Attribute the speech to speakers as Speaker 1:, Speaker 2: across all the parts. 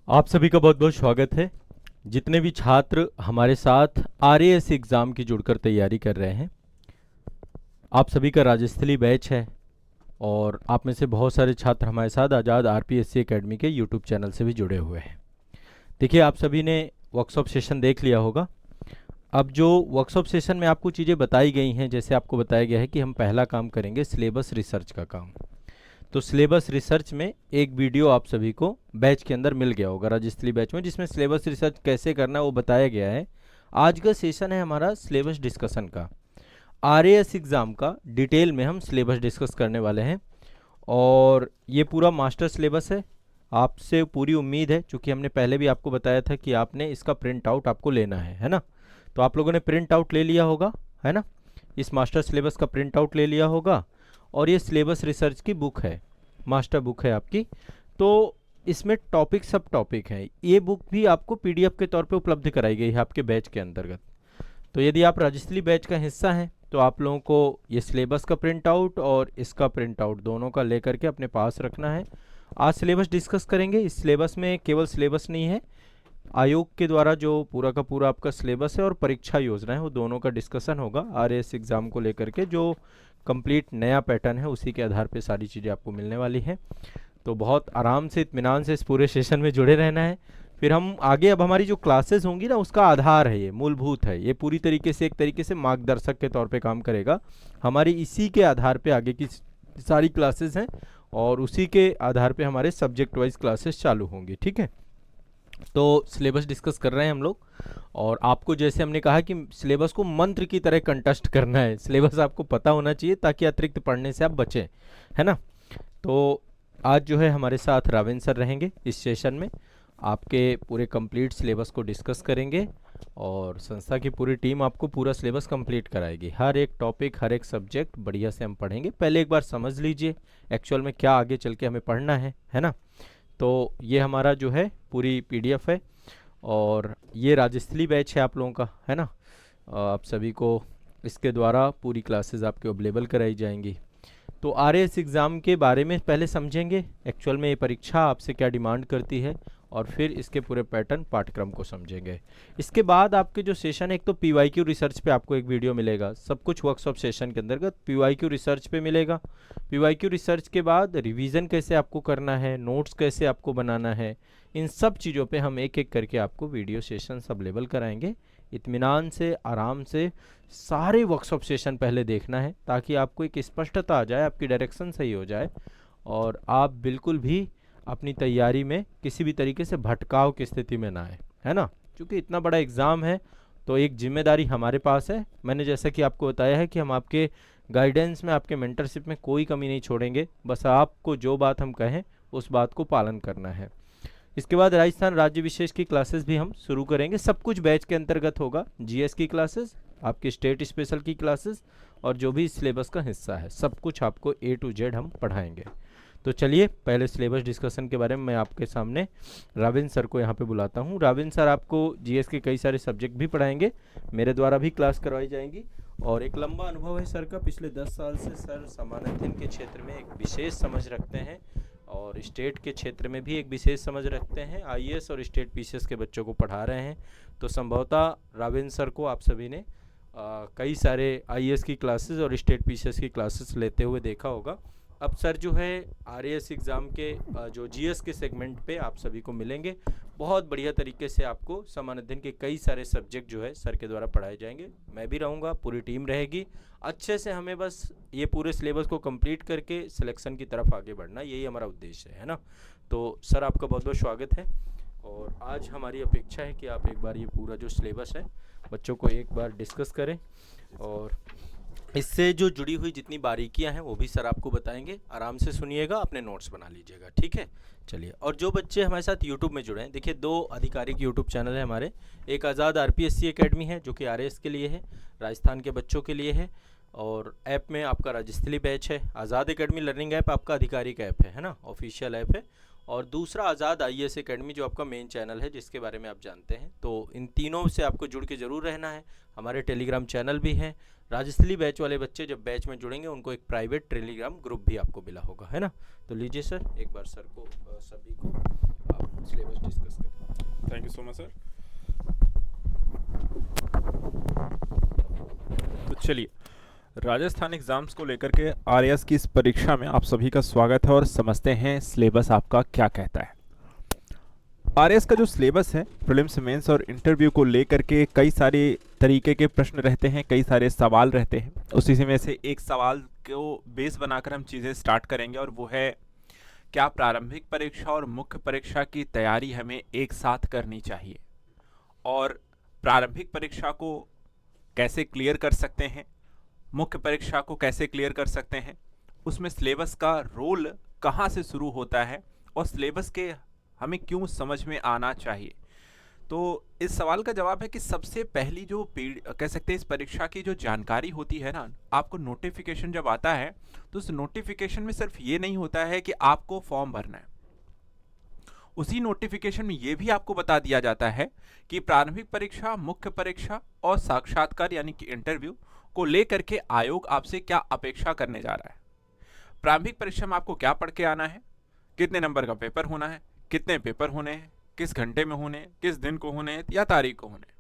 Speaker 1: आप सभी का बहुत बहुत स्वागत है। जितने भी छात्र हमारे साथ आरएएस एग्ज़ाम की जुड़कर तैयारी कर रहे हैं, आप सभी का राजस्थली बैच है। और आप में से बहुत सारे छात्र हमारे साथ आज़ाद आरपीएससी एकेडमी के यूट्यूब चैनल से भी जुड़े हुए हैं। देखिए, आप सभी ने वर्कशॉप सेशन देख लिया होगा। अब जो वर्कशॉप सेशन में आपको चीज़ें बताई गई हैं, जैसे आपको बताया गया है कि हम पहला काम करेंगे सिलेबस रिसर्च का काम। तो सिलेबस रिसर्च में एक वीडियो आप सभी को बैच के अंदर मिल गया होगा, रजिस्ट्री बैच में, जिसमें सिलेबस रिसर्च कैसे करना है वो बताया गया है। आज का सेशन है हमारा सिलेबस डिस्कशन का। आरएएस एग्ज़ाम का डिटेल में हम सिलेबस डिस्कस करने वाले हैं। और ये पूरा मास्टर सिलेबस है। आपसे पूरी उम्मीद है, क्योंकि हमने पहले भी आपको बताया था कि आपने इसका प्रिंट आउट आपको लेना है ना। तो आप लोगों ने प्रिंट आउट ले लिया होगा, है ना। इस मास्टर सिलेबस का प्रिंट आउट ले लिया होगा। और ये सिलेबस रिसर्च की बुक है, मास्टर बुक है आपकी। तो इसमें टॉपिक सब टॉपिक हैं। ये बुक भी आपको पीडीएफ के तौर पे उपलब्ध कराई गई है आपके बैच के अंतर्गत। तो यदि आप रजिस्ट्री बैच का हिस्सा हैं तो आप लोगों को ये सिलेबस का प्रिंट आउट और इसका प्रिंट आउट दोनों का लेकर के अपने पास रखना है। आज सिलेबस डिस्कस करेंगे। इस सिलेबस में केवल सिलेबस नहीं है, आयोग के द्वारा जो पूरा का पूरा आपका सिलेबस है और परीक्षा योजना है, वो दोनों का डिस्कशन होगा आरएएस एग्ज़ाम को लेकर के। जो कंप्लीट नया पैटर्न है उसी के आधार पे सारी चीज़ें आपको मिलने वाली हैं। तो बहुत आराम से इत्मीनान से इस पूरे सेशन में जुड़े रहना है। फिर हम आगे, अब हमारी जो क्लासेस होंगी ना, उसका आधार है, ये मूलभूत है, ये पूरी तरीके से एक तरीके से मार्गदर्शक के तौर पे काम करेगा। हमारी इसी के आधार पे आगे की सारी क्लासेस हैं और उसी के आधार पे हमारे सब्जेक्ट वाइज क्लासेस चालू होंगी। ठीक है। तो सिलेबस डिस्कस कर रहे हैं हम लोग। और आपको जैसे हमने कहा कि सिलेबस को मंत्र की तरह कंटेस्ट करना है। सिलेबस आपको पता होना चाहिए ताकि अतिरिक्त पढ़ने से आप बचें, है ना। तो आज जो है हमारे साथ राविन सर रहेंगे इस सेशन में। आपके पूरे कंप्लीट सिलेबस को डिस्कस करेंगे और संस्था की पूरी टीम आपको पूरा सिलेबस कंप्लीट कराएगी। हर एक टॉपिक, हर एक सब्जेक्ट बढ़िया से हम पढ़ेंगे। पहले एक बार समझ लीजिए एक्चुअल में क्या आगे चल के हमें पढ़ना है ना। तो ये हमारा जो है पूरी पीडीएफ है और ये राजस्थली बैच है आप लोगों का, है ना। आप सभी को इसके द्वारा पूरी क्लासेस आपके अवेलेबल कराई जाएंगी। तो आरएएस एग्ज़ाम के बारे में पहले समझेंगे, एक्चुअल में ये परीक्षा आपसे क्या डिमांड करती है, और फिर इसके पूरे पैटर्न पाठ्यक्रम को समझेंगे। इसके बाद आपके जो सेशन है, एक तो पीवाईक्यू रिसर्च पे आपको एक वीडियो मिलेगा, सब कुछ वर्कशॉप सेशन के अंतर्गत पीवाईक्यू रिसर्च पे मिलेगा। पीवाईक्यू रिसर्च के बाद रिवीजन कैसे आपको करना है, नोट्स कैसे आपको बनाना है, इन सब चीज़ों पे हम एक एक करके आपको वीडियो सेशन अवेलेबल कराएंगे। इत्मीनान से, आराम से सारे वर्कशॉप सेशन पहले देखना है ताकि आपको एक स्पष्टता आ जाए, आपकी डायरेक्शन सही हो जाए और आप बिल्कुल भी अपनी तैयारी में किसी भी तरीके से भटकाव की स्थिति में ना आए, है ना। क्योंकि इतना बड़ा एग्ज़ाम है तो एक जिम्मेदारी हमारे पास है। मैंने जैसा कि आपको बताया है कि हम आपके गाइडेंस में, आपके मेंटरशिप में कोई कमी नहीं छोड़ेंगे। बस आपको जो बात हम कहें उस बात को पालन करना है। इसके बाद राजस्थान राज्य विशेष की क्लासेस भी हम शुरू करेंगे। सब कुछ बैच के अंतर्गत होगा। जीएस की क्लासेस, आपकी स्टेट स्पेशल की क्लासेस और जो भी सिलेबस का हिस्सा है, सब कुछ आपको ए टू जेड हम पढ़ाएंगे। तो चलिए पहले सिलेबस डिस्कशन के बारे में मैं आपके सामने राविन सर को यहाँ पे बुलाता हूँ। राविन सर आपको जीएस के कई सारे सब्जेक्ट भी पढ़ाएंगे, मेरे द्वारा भी क्लास करवाई जाएंगी। और एक लंबा अनुभव है सर का, पिछले 10 साल से सर सामान्य अध्ययन के क्षेत्र में एक विशेष समझ रखते हैं और स्टेट के क्षेत्र में भी एक विशेष समझ रखते हैं। आईएएस और स्टेट पीसीएस के बच्चों को पढ़ा रहे हैं। तो संभवतः राविन सर को आप सभी ने कई सारे आईएएस की क्लासेस और स्टेट पीसीएस की क्लासेस लेते हुए देखा होगा। अब सर जो है आरएएस एग्ज़ाम के जो जीएस के सेगमेंट पे आप सभी को मिलेंगे। बहुत बढ़िया तरीके से आपको सामान्य अध्ययन के कई सारे सब्जेक्ट जो है सर के द्वारा पढ़ाए जाएंगे। मैं भी रहूँगा, पूरी टीम रहेगी। अच्छे से हमें बस ये पूरे सिलेबस को कंप्लीट करके सिलेक्शन की तरफ आगे बढ़ना, यही हमारा उद्देश्य है ना। तो सर आपका बहुत बहुत स्वागत है। और आज हमारी अपेक्षा है कि आप एक बार ये पूरा जो सिलेबस है बच्चों को एक बार डिस्कस करें और इससे जो जुड़ी हुई जितनी बारीकियां हैं वो भी सर आपको बताएंगे। आराम से सुनिएगा, अपने नोट्स बना लीजिएगा, ठीक है। चलिए, और जो बच्चे हमारे साथ यूट्यूब में जुड़े हैं, देखिए 2 आधिकारिक यूट्यूब चैनल है हमारे। एक आज़ाद आरपीएससी एकेडमी है जो कि आरएएस के लिए है, राजस्थान के बच्चों के लिए है। और ऐप में आपका राजस्थली बैच है। आज़ाद एकेडमी लर्निंग ऐप आपका आधिकारिक ऐप है ना, ऑफिशियल ऐप है। और दूसरा आज़ाद आईएएस एकेडमी जो आपका मेन चैनल है, जिसके बारे में आप जानते हैं। तो इन तीनों से आपको जुड़ के ज़रूर रहना है। हमारे टेलीग्राम चैनल भी हैं। राजस्थली बैच वाले बच्चे जब बैच में जुड़ेंगे उनको एक प्राइवेट टेलीग्राम ग्रुप भी आपको मिला होगा, है ना। तो लीजिए सर, एक बार सर को सभी को आप सिलेबस डिस्कस करें।
Speaker 2: Thank you so much sir. तो चलिए, राजस्थान एग्जाम्स को लेकर के आरएएस की इस परीक्षा में आप सभी का स्वागत है और समझते हैं सिलेबस आपका क्या कहता है। आरएएस का जो सिलेबस है प्रीलिम्स, मेंस और इंटरव्यू को लेकर के कई सारे तरीके के प्रश्न रहते हैं, कई सारे सवाल रहते हैं। उसी में से एक सवाल को बेस बनाकर हम चीज़ें स्टार्ट करेंगे और वो है, क्या प्रारंभिक परीक्षा और मुख्य परीक्षा की तैयारी हमें एक साथ करनी चाहिए, और प्रारंभिक परीक्षा को कैसे क्लियर कर सकते हैं, मुख्य परीक्षा को कैसे क्लियर कर सकते हैं, उसमें सिलेबस का रोल कहाँ से शुरू होता है और सिलेबस के हमें क्यों समझ में आना चाहिए। तो इस सवाल का जवाब है कि सबसे पहली जो कह सकते हैं इस परीक्षा की जो जानकारी होती है ना, आपको नोटिफिकेशन जब आता है तो उस नोटिफिकेशन में सिर्फ ये नहीं होता है कि आपको फॉर्म भरना है, उसी नोटिफिकेशन में ये भी आपको बता दिया जाता है कि प्रारंभिक परीक्षा, मुख्य परीक्षा और साक्षात्कार यानी कि इंटरव्यू को लेकर के आयोग आपसे क्या अपेक्षा करने जा रहा है। प्रारंभिक परीक्षा में आपको क्या पढ़ के आना है, कितने नंबर का पेपर होना है, कितने पेपर होने हैं, किस घंटे में होने हैं, किस दिन को होने हैं या तारीख को होने हैं।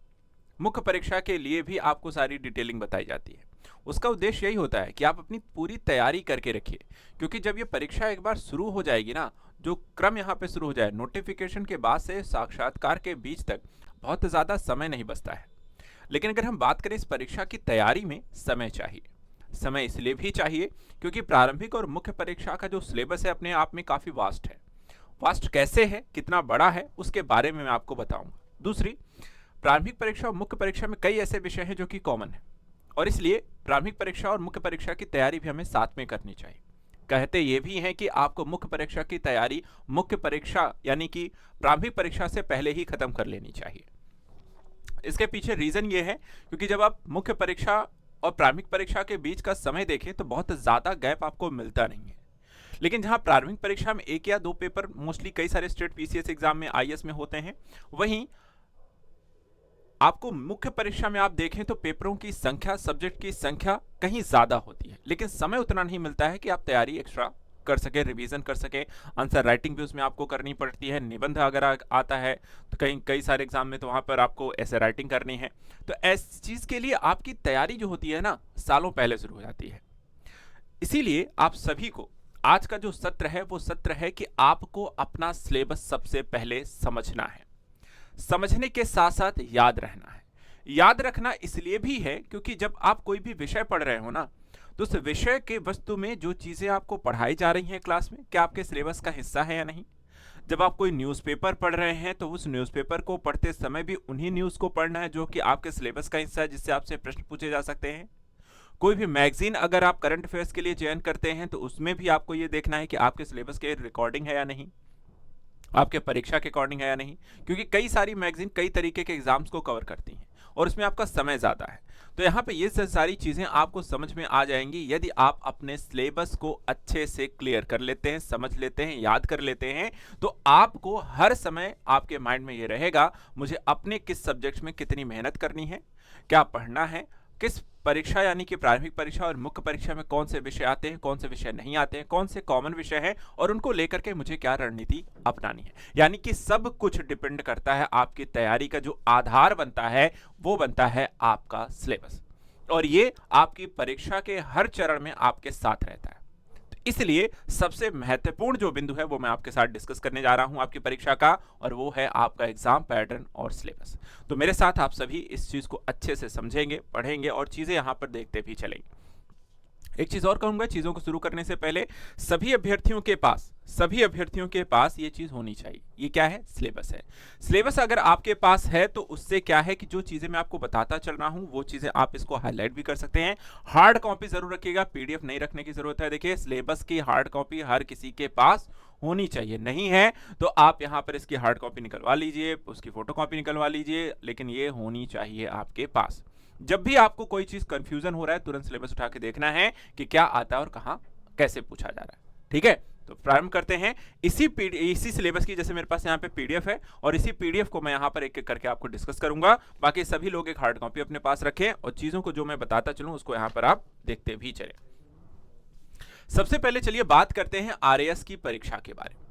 Speaker 2: मुख्य परीक्षा के लिए भी आपको सारी डिटेलिंग बताई जाती है। उसका उद्देश्य यही होता है कि आप अपनी पूरी तैयारी करके रखिए, क्योंकि जब ये परीक्षा एक बार शुरू हो जाएगी ना, जो क्रम यहाँ पे शुरू हो जाए, नोटिफिकेशन के बाद से साक्षात्कार के बीच तक बहुत ज़्यादा समय नहीं बचता है। लेकिन अगर हम बात करें इस परीक्षा की तैयारी में, समय चाहिए। समय इसलिए भी चाहिए क्योंकि प्रारंभिक और मुख्य परीक्षा का जो सिलेबस है अपने आप में काफ़ी वास्ट है। वास्ट कैसे है, कितना बड़ा है, उसके बारे में मैं आपको बताऊंगा। दूसरी, प्रारंभिक परीक्षा और मुख्य परीक्षा में कई ऐसे विषय हैं जो कि कॉमन है, और इसलिए प्रारंभिक परीक्षा और मुख्य परीक्षा की तैयारी भी हमें साथ में करनी चाहिए। कहते ये भी हैं कि आपको मुख्य परीक्षा की तैयारी मुख्य परीक्षा यानी कि प्रारंभिक परीक्षा से पहले ही खत्म कर लेनी चाहिए। इसके पीछे रीजन ये है क्योंकि जब आप मुख्य परीक्षा और प्रारंभिक परीक्षा के बीच का समय देखें तो बहुत ज़्यादा गैप आपको मिलता नहीं है। लेकिन जहां प्रारंभिक परीक्षा में 1 या 2 पेपर मोस्टली कई सारे स्टेट पीसीएस एग्जाम में, आईएएस में होते हैं, वहीं आपको मुख्य परीक्षा में आप देखें तो पेपरों की संख्या, सब्जेक्ट की संख्या कहीं ज्यादा होती है, लेकिन समय उतना नहीं मिलता है कि आप तैयारी एक्स्ट्रा कर सके, रिवीजन कर सके। आंसर राइटिंग भी उसमें आपको करनी पड़ती है, निबंध अगर आता है तो कई सारे एग्जाम में तो वहां पर आपको ऐसे राइटिंग करनी है। तो ऐसी चीज के लिए आपकी तैयारी जो होती है ना, सालों पहले शुरू हो जाती है। इसीलिए आप सभी को आज का जो सत्र है वो सत्र है कि आपको अपना सिलेबस सबसे पहले समझना है, समझने के साथ साथ याद रहना है। याद रखना इसलिए भी है क्योंकि जब आप कोई भी विषय पढ़ रहे हो ना, तो उस विषय के वस्तु में जो चीजें आपको पढ़ाई जा रही हैं क्लास में, क्या आपके सिलेबस का हिस्सा है या नहीं। जब आप कोई न्यूज़पेपर पढ़ रहे हैं तो उस न्यूज़पेपर को पढ़ते समय भी उन्हीं न्यूज़ को पढ़ना है जो कि आपके सिलेबस का हिस्सा है, जिससे आपसे प्रश्न पूछे जा सकते हैं। कोई भी मैगजीन अगर आप करंट अफेयर्स के लिए चयन करते हैं तो उसमें भी आपको ये देखना है कि आपके सिलेबस के रिकॉर्डिंग है या नहीं, आपके परीक्षा के अकॉर्डिंग है या नहीं, क्योंकि कई सारी मैगजीन कई तरीके के एग्जाम्स को कवर करती हैं और उसमें आपका समय ज़्यादा है। तो यहाँ पे ये सारी चीज़ें आपको समझ में आ जाएंगी यदि आप अपने सिलेबस को अच्छे से क्लियर कर लेते हैं, समझ लेते हैं, याद कर लेते हैं। तो आपको हर समय आपके माइंड में ये रहेगा, मुझे अपने किस सब्जेक्ट में कितनी मेहनत करनी है, क्या पढ़ना है, किस परीक्षा यानी कि प्रारंभिक परीक्षा और मुख्य परीक्षा में कौन से विषय आते हैं, कौन से विषय नहीं आते हैं, कौन से कॉमन विषय हैं और उनको लेकर के मुझे क्या रणनीति अपनानी है। यानी कि सब कुछ डिपेंड करता है, आपकी तैयारी का जो आधार बनता है वो बनता है आपका सिलेबस, और ये आपकी परीक्षा के हर चरण में आपके साथ रहता है। इसलिए सबसे महत्वपूर्ण जो बिंदु है वो मैं आपके साथ डिस्कस करने जा रहा हूं आपकी परीक्षा का, और वो है आपका एग्जाम पैटर्न और सिलेबस। तो मेरे साथ आप सभी इस चीज को अच्छे से समझेंगे, पढ़ेंगे और चीजें यहां पर देखते भी चलेंगे। एक चीज और कहूंगा, चीजों को शुरू करने से पहले सभी अभ्यर्थियों के पास ये चीज होनी चाहिए। ये क्या है? सिलेबस है। सिलेबस अगर आपके पास है तो उससे क्या है कि जो चीजें मैं आपको बताता चल रहा हूं वो चीजें आप इसको हाईलाइट भी कर सकते हैं। हार्ड कॉपी जरूर रखिएगा, पीडीएफ नहीं रखने की जरूरत है। देखिए, सिलेबस की हार्ड कॉपी हर किसी के पास होनी चाहिए, नहीं है तो आप यहां पर इसकी हार्ड कॉपी निकलवा लीजिए, उसकी फोटो कॉपी निकलवा लीजिए, लेकिन ये होनी चाहिए आपके पास। जब भी आपको कोई चीज कंफ्यूजन हो रहा है तुरंत सिलेबस उठा के देखना है कि क्या आता है और कहां कैसे पूछा जा रहा है। ठीक है, तो प्रारंभ करते हैं इसी सिलेबस की। जैसे मेरे पास यहाँ पे पीडीएफ है और इसी पीडीएफ को मैं यहाँ पर एक एक करके आपको डिस्कस करूंगा। बाकी सभी लोग एक हार्ड कॉपी अपने पास रखें और चीजों को जो मैं बताता चलूं उसको यहाँ पर आप देखते भी चले। सबसे पहले चलिए बात करते हैं आरएएस की परीक्षा के बारे में।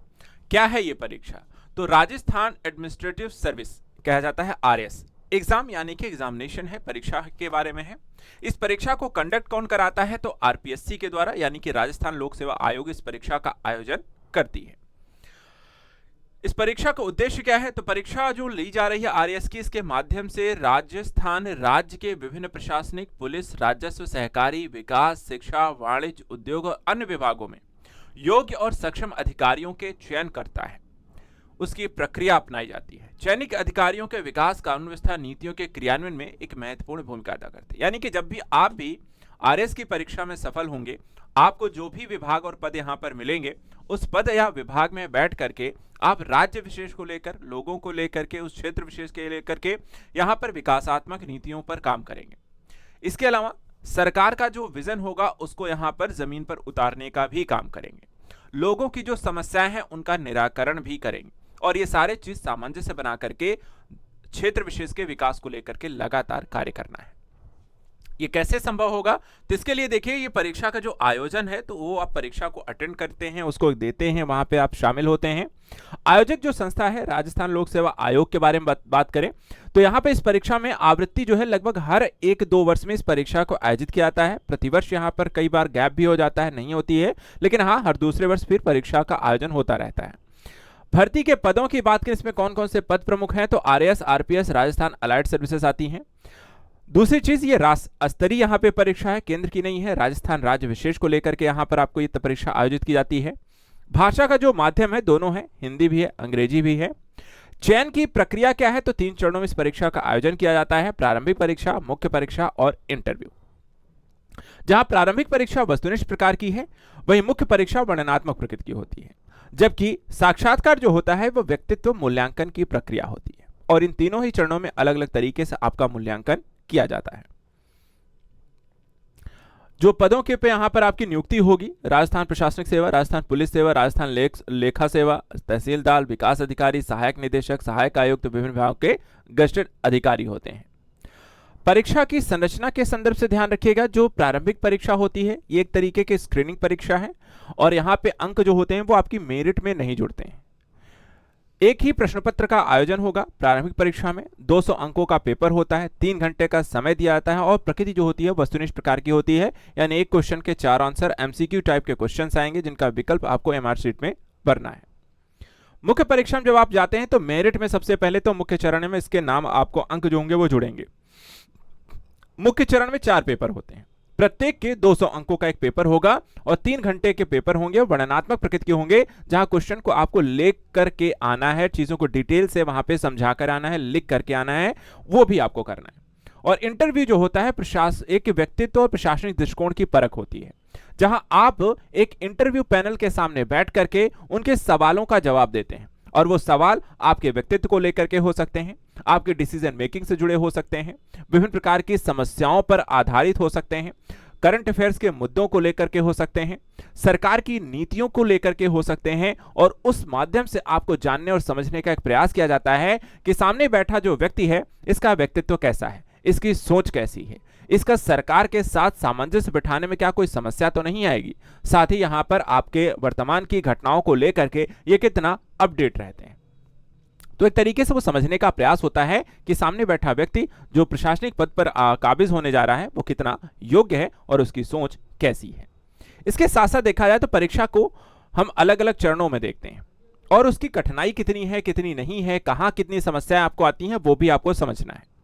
Speaker 2: क्या है ये परीक्षा? तो राजस्थान एडमिनिस्ट्रेटिव सर्विस कहा जाता है आरएस। एग्जाम यानी कि एग्जामिनेशन है, परीक्षा के बारे में है। इस परीक्षा को कंडक्ट कौन कराता है? तो आरपीएससी के द्वारा, यानी कि राजस्थान लोक सेवा आयोग इस परीक्षा का आयोजन करती है। इस परीक्षा का उद्देश्य क्या है? तो परीक्षा जो ली जा रही है आरएएस की, इसके माध्यम से राजस्थान राज्य के विभिन्न प्रशासनिक, पुलिस, राजस्व, सहकारी, विकास, शिक्षा, वाणिज्य, उद्योग और अन्य विभागों में योग्य और सक्षम अधिकारियों के चयन करता है। उसकी प्रक्रिया अपनाई जाती है। चयनित अधिकारियों के विकास, कानून व्यवस्था, नीतियों के क्रियान्वयन में एक महत्वपूर्ण भूमिका अदा करते हैं। यानी कि जब भी आप भी आरएएस की परीक्षा में सफल होंगे, आपको जो भी विभाग और पद यहाँ पर मिलेंगे, उस पद या विभाग में बैठ करके आप राज्य विशेष को लेकर, लोगों को लेकर के, उस क्षेत्र विशेष के लेकर के यहाँ पर विकासात्मक नीतियों पर काम करेंगे। इसके अलावा सरकार का जो विजन होगा उसको यहाँ पर जमीन पर उतारने का भी काम करेंगे। लोगों की जो समस्याएं हैं उनका निराकरण भी करेंगे, और ये सारे चीज सामंजस्य बना करके क्षेत्र विशेष के विकास को लेकर के लगातार कार्य करना है। ये कैसे संभव होगा? तो इसके लिए देखिए, ये परीक्षा का जो आयोजन है, तो वो आप परीक्षा को अटेंड करते हैं, उसको देते हैं, वहां पे आप शामिल होते हैं। आयोजक जो संस्था है राजस्थान लोक सेवा आयोग के बारे में बात करें तो यहाँ पे इस परीक्षा में आवृत्ति जो है लगभग हर 1-2 वर्ष में इस परीक्षा को आयोजित किया जाता है। प्रतिवर्ष यहाँ पर कई बार गैप भी हो जाता है, नहीं होती है, लेकिन हाँ, हर दूसरे वर्ष फिर परीक्षा का आयोजन होता रहता है। भर्ती के पदों की बात करें, इसमें कौन कौन से पद प्रमुख हैं? तो RAS, RPS, Rajasthan allied services आती हैं। दूसरी चीज, ये राष्ट्र स्तरीय यहाँ पे परीक्षा है, केंद्र की नहीं है, राजस्थान राज्य विशेष को लेकर के यहाँ पर आपको ये परीक्षा आयोजित की जाती है। भाषा का जो माध्यम है दोनों है, हिंदी भी है, अंग्रेजी भी है। चयन की प्रक्रिया क्या है? तो 3 चरणों में इस परीक्षा का आयोजन किया जाता है। प्रारंभिक परीक्षा, मुख्य परीक्षा और इंटरव्यू। जहां प्रारंभिक परीक्षा वस्तुनिष्ठ प्रकार की है, वहीं मुख्य परीक्षा वर्णनात्मक प्रकृति की होती है, जबकि साक्षात्कार जो होता है वो व्यक्तित्व मूल्यांकन की प्रक्रिया होती है। और इन तीनों ही चरणों में अलग अलग तरीके से आपका मूल्यांकन किया जाता है। जो पदों के पे यहां पर आपकी नियुक्ति होगी, राजस्थान प्रशासनिक सेवा, राजस्थान पुलिस सेवा, राजस्थान लेखा सेवा, तहसीलदार, विकास अधिकारी, सहायक निदेशक, सहायक आयुक्त, विभिन्न विभागों के गजेटेड अधिकारी होते हैं। परीक्षा की संरचना के संदर्भ से ध्यान रखिएगा, जो प्रारंभिक परीक्षा होती है ये एक तरीके की स्क्रीनिंग परीक्षा है, और यहाँ पे अंक जो होते हैं वो आपकी मेरिट में नहीं जुड़ते हैं। एक ही प्रश्न पत्र का आयोजन होगा। प्रारंभिक परीक्षा में 200 अंकों का पेपर होता है, 3 घंटे का समय दिया जाता है, और प्रकृति जो होती है वस्तुनिष्ठ प्रकार की होती है, यानी एक क्वेश्चन के 4 आंसर एमसीक्यू टाइप के क्वेश्चंस आएंगे, जिनका विकल्प आपको एमआर शीट में भरना है। मुख्य परीक्षा में जब आप जाते हैं तो मेरिट में सबसे पहले तो मुख्य चरण में इसके नाम आपको अंक जो होंगे वो जुड़ेंगे। मुख्य चरण में 4 पेपर होते हैं, प्रत्येक के 200 अंकों का एक पेपर होगा, और 3 घंटे के पेपर होंगे, वर्णनात्मक प्रकृति के होंगे, जहां क्वेश्चन को आपको लिख करके आना है, चीजों को डिटेल से वहां पे समझा कर आना है, लिख करके आना है, वो भी आपको करना है। और इंटरव्यू जो होता है एक व्यक्तित्व और प्रशासनिक दृष्टिकोण की परख होती है, जहां आप एक इंटरव्यू पैनल के सामने बैठ करके उनके सवालों का जवाब देते हैं, और वो सवाल आपके व्यक्तित्व को लेकर के हो सकते हैं, आपके डिसीजन मेकिंग से जुड़े हो सकते हैं, विभिन्न प्रकार की समस्याओं पर आधारित हो सकते हैं, करंट अफेयर्स के मुद्दों को लेकर के हो सकते हैं, सरकार की नीतियों को लेकर के हो सकते हैं, और उस माध्यम से आपको जानने और समझने का एक प्रयास किया जाता है कि सामने बैठा जो व्यक्ति है इसका व्यक्तित्व कैसा है, इसकी सोच कैसी है, इसका सरकार के साथ सामंजस्य बिठाने में क्या कोई समस्या तो नहीं आएगी, साथ ही यहां पर आपके वर्तमान की घटनाओं को लेकर के ये कितना अपडेट रहते हैं। तो एक तरीके से वो समझने का प्रयास होता है कि सामने बैठा व्यक्ति जो प्रशासनिक पद पर काबिज होने जा रहा है वो कितना योग्य है और उसकी सोच कैसी है। इसके साथ साथ देखा जाए तो परीक्षा को हम अलग अलग चरणों में देखते हैं, और उसकी कठिनाई कितनी है, कितनी नहीं है, कहाँ कितनी समस्याएं आपको आती हैं, वो भी आपको समझना है।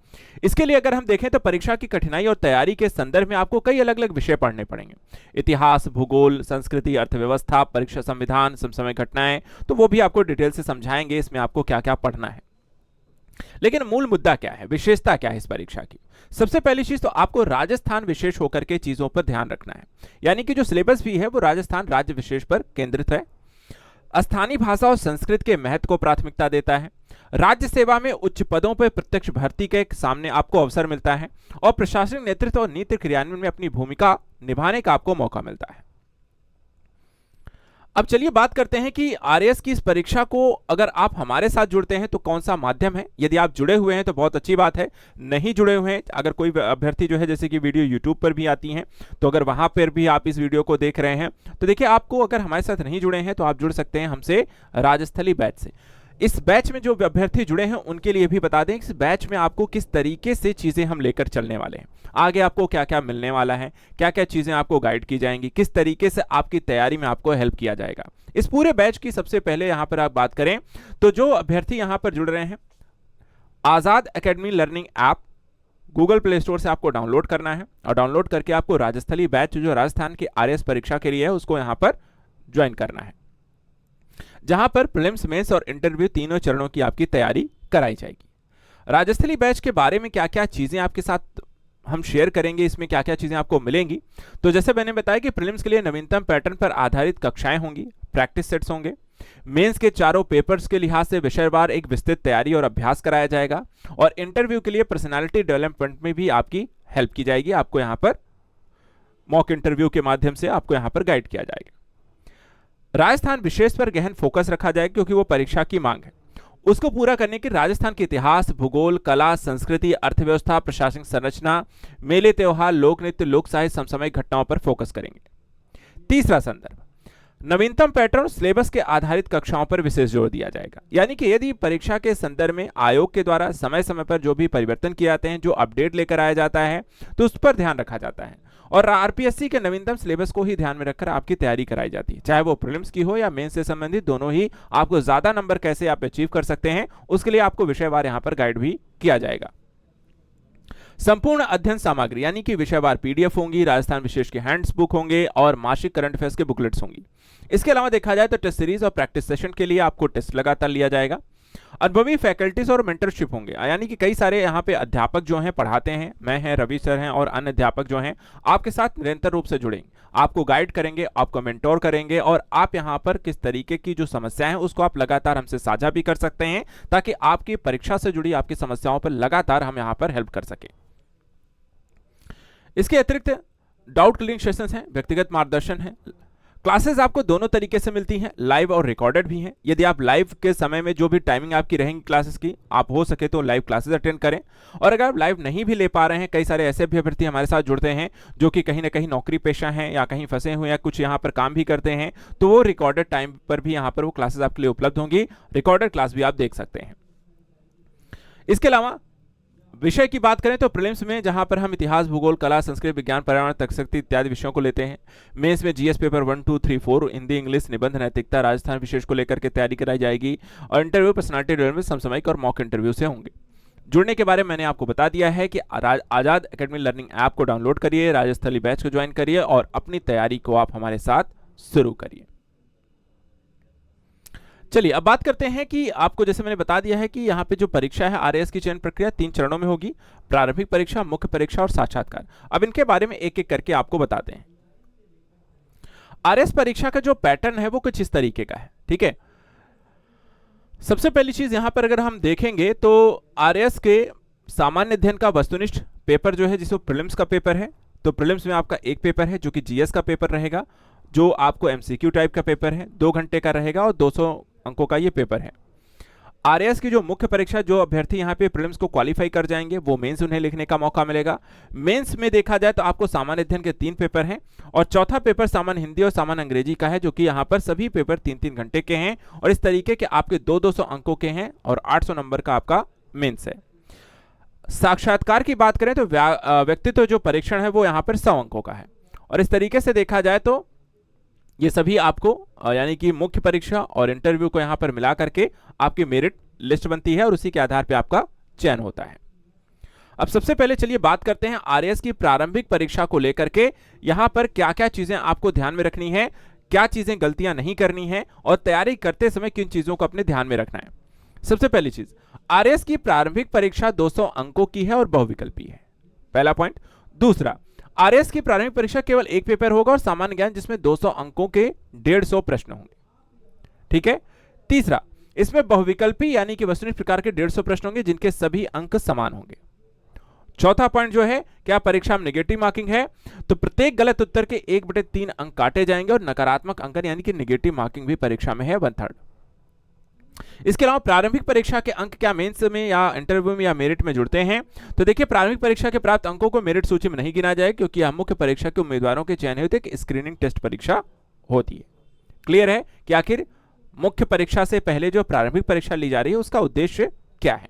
Speaker 2: इसके लिए अगर हम देखें तो परीक्षा की कठिनाई और तैयारी के संदर्भ में आपको कई अलग अलग विषय पढ़ने पड़ेंगे। इतिहास, भूगोल, संस्कृति, अर्थव्यवस्था, परीक्षा संविधान, समसामयिक घटनाएं, तो वो भी आपको डिटेल से समझाएंगे इसमें आपको क्या क्या पढ़ना है। लेकिन मूल मुद्दा क्या है, विशेषता क्या है इस परीक्षा की? सबसे पहली चीज तो आपको राजस्थान विशेष होकर के चीजों पर ध्यान रखना है, यानी कि जो सिलेबस भी है वो राजस्थान राज्य विशेष पर केंद्रित है। स्थानीय भाषा और संस्कृत के महत्व को प्राथमिकता देता है। राज्य सेवा में उच्च पदों पर प्रत्यक्ष भर्ती के सामने आपको अवसर मिलता है, और प्रशासनिक नेतृत्व और नीति क्रियान्वयन में अपनी भूमिका निभाने का आपको मौका मिलता है। अब चलिए बात करते हैं कि आरएएस की इस परीक्षा को अगर आप हमारे साथ जुड़ते हैं तो कौन सा माध्यम है। यदि आप जुड़े हुए हैं तो बहुत अच्छी बात है, नहीं जुड़े हुए हैं, अगर कोई अभ्यर्थी जो है जैसे कि वीडियो यूट्यूब पर भी आती हैं, तो अगर वहां पर भी आप इस वीडियो को देख रहे हैं तो देखिए, आपको अगर हमारे साथ नहीं जुड़े हैं तो आप जुड़ सकते हैं हमसे राजस्थली बैच से। इस बैच में जो अभ्यर्थी जुड़े हैं उनके लिए भी बता दें, इस बैच में आपको किस तरीके से चीजें हम लेकर चलने वाले हैं, आगे आपको क्या क्या मिलने वाला है, क्या क्या चीजें आपको गाइड की जाएंगी, किस तरीके से आपकी तैयारी में आपको हेल्प किया जाएगा। इस पूरे बैच की सबसे पहले यहां पर आप बात करें तो जो अभ्यर्थी यहां पर जुड़ रहे हैं, Azad Academy learning app Google Play Store से आपको डाउनलोड करना है और डाउनलोड करके आपको राजस्थली बैच जो राजस्थान की आरएएस परीक्षा के लिए है उसको यहां पर ज्वाइन करना है, जहां पर प्रीलिम्स, मेंस और इंटरव्यू तीनों चरणों की आपकी तैयारी कराई जाएगी। राजस्थली बैच के बारे में क्या क्या चीजें आपके साथ हम शेयर करेंगे, इसमें क्या क्या चीजें आपको मिलेंगी, तो जैसे मैंने बताया कि प्रीलिम्स के लिए नवीनतम पैटर्न पर आधारित कक्षाएं होंगी, प्रैक्टिस सेट्स होंगे, मेंस के चारों पेपर्स के लिहाज से विषयवार एक विस्तृत तैयारी और अभ्यास कराया जाएगा और इंटरव्यू के लिए पर्सनालिटी डेवलपमेंट में भी आपकी हेल्प की जाएगी, आपको यहां पर मॉक इंटरव्यू के माध्यम से आपको यहां पर गाइड किया जाएगा। राजस्थान विशेष पर गहन फोकस रखा जाएगा क्योंकि वो परीक्षा की मांग है, उसको पूरा करने के राजस्थान के इतिहास, भूगोल, कला, संस्कृति, अर्थव्यवस्था, प्रशासनिक संरचना, मेले, त्योहार, लोक नृत्य, लोक साहित्य, समसामयिक घटनाओं पर फोकस करेंगे। तीसरा संदर्भ, नवीनतम पैटर्न सिलेबस के आधारित कक्षाओं पर विशेष जोर दिया जाएगा, यानी कि यदि परीक्षा के संदर्भ में आयोग के द्वारा समय समय पर जो भी परिवर्तन किए जाते हैं, जो अपडेट लेकर आया जाता है, तो उस पर ध्यान रखा जाता है और आरपीएससी के नवीनतम सिलेबस को ही ध्यान में रखकर आपकी तैयारी कराई जाती है, चाहे वो प्रीलिम्स की हो या मेंस से संबंधित, दोनों ही आपको ज्यादा नंबर कैसे आप अचीव कर सकते हैं उसके लिए आपको विषयवार यहां पर गाइड भी किया जाएगा। संपूर्ण अध्ययन सामग्री यानी कि विषयवार पीडीएफ होंगी, राजस्थान विशेष के हैंड्स बुक होंगे और मासिक करंट अफेयर्स के बुकलेट्स होंगी। इसके अलावा देखा जाए तो टेस्ट सीरीज और प्रैक्टिस सेशन के लिए आपको टेस्ट लगातार लिया जाएगा। अनुभवी फैकल्टीज और मेंटरशिप होंगे, यानी कि कई सारे यहाँ पे अध्यापक जो हैं पढ़ाते हैं, मैं हैं, रवि सर हैं और अन्य अध्यापक जो हैं आपके साथ निरंतर रूप से जुड़ेंगे, आपको गाइड करेंगे, आपको मेंटोर करेंगे और आप यहाँ पर किस तरीके की जो समस्याएं हैं उसको आप लगातार हमसे साझा भी कर सकते हैं ताकि आपकी परीक्षा से जुड़ी आपकी समस्याओं पर लगातार हम यहाँ पर हेल्प कर सकें। इसके अतिरिक्त डाउट क्लियरिंग सेशंस हैं, व्यक्तिगत मार्गदर्शन है, क्लासेस आपको दोनों तरीके से मिलती हैं, लाइव और रिकॉर्डेड भी हैं। यदि आप लाइव के समय में जो भी टाइमिंग आपकी रहेंगी क्लासेस की, आप हो सके तो लाइव क्लासेस अटेंड करें और अगर आप लाइव नहीं भी ले पा रहे हैं, कई सारे ऐसे भी अभ्यर्थी हमारे साथ जुड़ते हैं जो कि कहीं ना कहीं नौकरी पेशा हैं या कहीं फंसे हुए हैं, कुछ यहाँ पर काम भी करते हैं, तो वो रिकॉर्डेड टाइम पर भी यहाँ पर वो क्लासेस आपके लिए उपलब्ध होंगी, रिकॉर्डेड क्लास भी आप देख सकते हैं। इसके अलावा विषय की बात करें तो प्रीलिम्स में जहां पर हम इतिहास, भूगोल, कला, संस्कृत, विज्ञान, पर्यावरण, तकशक्ति इत्यादि विषयों को लेते हैं, मेंस में जीएस पेपर 1, 2, 3, 4, हिंदी, इंग्लिश, निबंध, नैतिकता, राजस्थान विशेष को लेकर के तैयारी कराई जाएगी और इंटरव्यू पर्सनालिटी डेवलपमेंट, समसामयिक और मॉक इंटरव्यू से होंगे। जुड़ने के बारे में मैंने आपको बता दिया है कि आजाद एकेडमी लर्निंग ऐप को डाउनलोड करिए, राजस्थली बैच को ज्वाइन करिए और अपनी तैयारी को आप हमारे साथ शुरू करिए। चलिए अब बात करते हैं कि आपको जैसे मैंने बता दिया है कि यहाँ पे जो परीक्षा है आरएएस की चयन प्रक्रिया 3 चरणों में होगी, प्रारंभिक परीक्षा, मुख्य परीक्षा और साक्षात्कार। अब इनके बारे में एक एक करके आपको बताते हैं। आरएएस परीक्षा का जो पैटर्न है वो कुछ इस तरीके का है, ठीक है। सबसे पहली चीज यहां पर अगर हम देखेंगे तो आरएएस के सामान्य अध्ययन का वस्तुनिष्ठ पेपर जो है जिसको प्रीलिम्स का पेपर है, तो प्रीलिम्स में आपका एक पेपर है जो कि जीएस का पेपर रहेगा, जो आपको एमसीक्यू टाइप का पेपर है, 2 घंटे का रहेगा और 200 अंकों का ये पेपर है। आरएएस की जो मुख्य परीक्षा, जो अभ्यर्थी यहाँ पे प्रीलिम्स को क्वालिफाई कर जाएंगे वो मेंस उन्हें लिखने का मौका मिलेगा। मेंस में देखा जाए तो आपको सामान्य अध्ययन के 3 पेपर हैं और चौथा पेपर सामान्य हिंदी और सामान्य अंग्रेजी का है, जो कि यहाँ पर सभी पेपर 3-3 घंटे के हैं और इस तरीके के आपके 200 अंकों के हैं और 800 नंबर का आपका मेंस है। साक्षात्कार की बात करें तो व्यक्तित्व जो परीक्षण है वो यहाँ पर 100 अंकों का है और इस तरीके से देखा जाए तो ये सभी आपको यानी कि मुख्य परीक्षा और इंटरव्यू को यहां पर मिला करके आपकी मेरिट लिस्ट बनती है और उसी के आधार पे आपका चयन होता है। अब सबसे पहले चलिए बात करते हैं आरएएस की प्रारंभिक परीक्षा को लेकर के, यहां पर क्या क्या चीजें आपको ध्यान में रखनी है, क्या चीजें गलतियां नहीं करनी है और तैयारी करते समय किन चीजों को अपने ध्यान में रखना है। सबसे पहली चीज, आरएएस की प्रारंभिक परीक्षा 200 अंकों की है और बहुविकल्पी है, पहला पॉइंट। दूसरा, आरएएस की प्रारंभिक परीक्षा केवल एक पेपर होगा और सामान्य ज्ञान जिसमें 200 अंकों के 150 प्रश्न होंगे, ठीक है। तीसरा, इसमें बहुविकल्पी यानी कि वस्तुनिष्ठ प्रकार के 150 प्रश्न होंगे जिनके सभी अंक समान होंगे। चौथा पॉइंट जो है, क्या परीक्षा में नेगेटिव मार्किंग है, तो प्रत्येक गलत उत्तर के 1/3 अंक काटे जाएंगे और नकारात्मक अंकन यानी कि नेगेटिव मार्किंग भी परीक्षा में है 1/3। इसके अलावा प्रारंभिक परीक्षा के अंक क्या मेंस में या इंटरव्यू में या मेरिट में जुड़ते हैं, तो देखिए प्रारंभिक परीक्षा के प्राप्त अंकों को मेरिट सूची में नहीं गिना जाए क्योंकि यह मुख्य परीक्षा के उम्मीदवारों के चयन हेतु एक स्क्रीनिंग टेस्ट परीक्षा होती है। क्लियर है कि आखिर मुख्य परीक्षा से पहले जो प्रारंभिक परीक्षा ली जा रही है उसका उद्देश्य क्या है।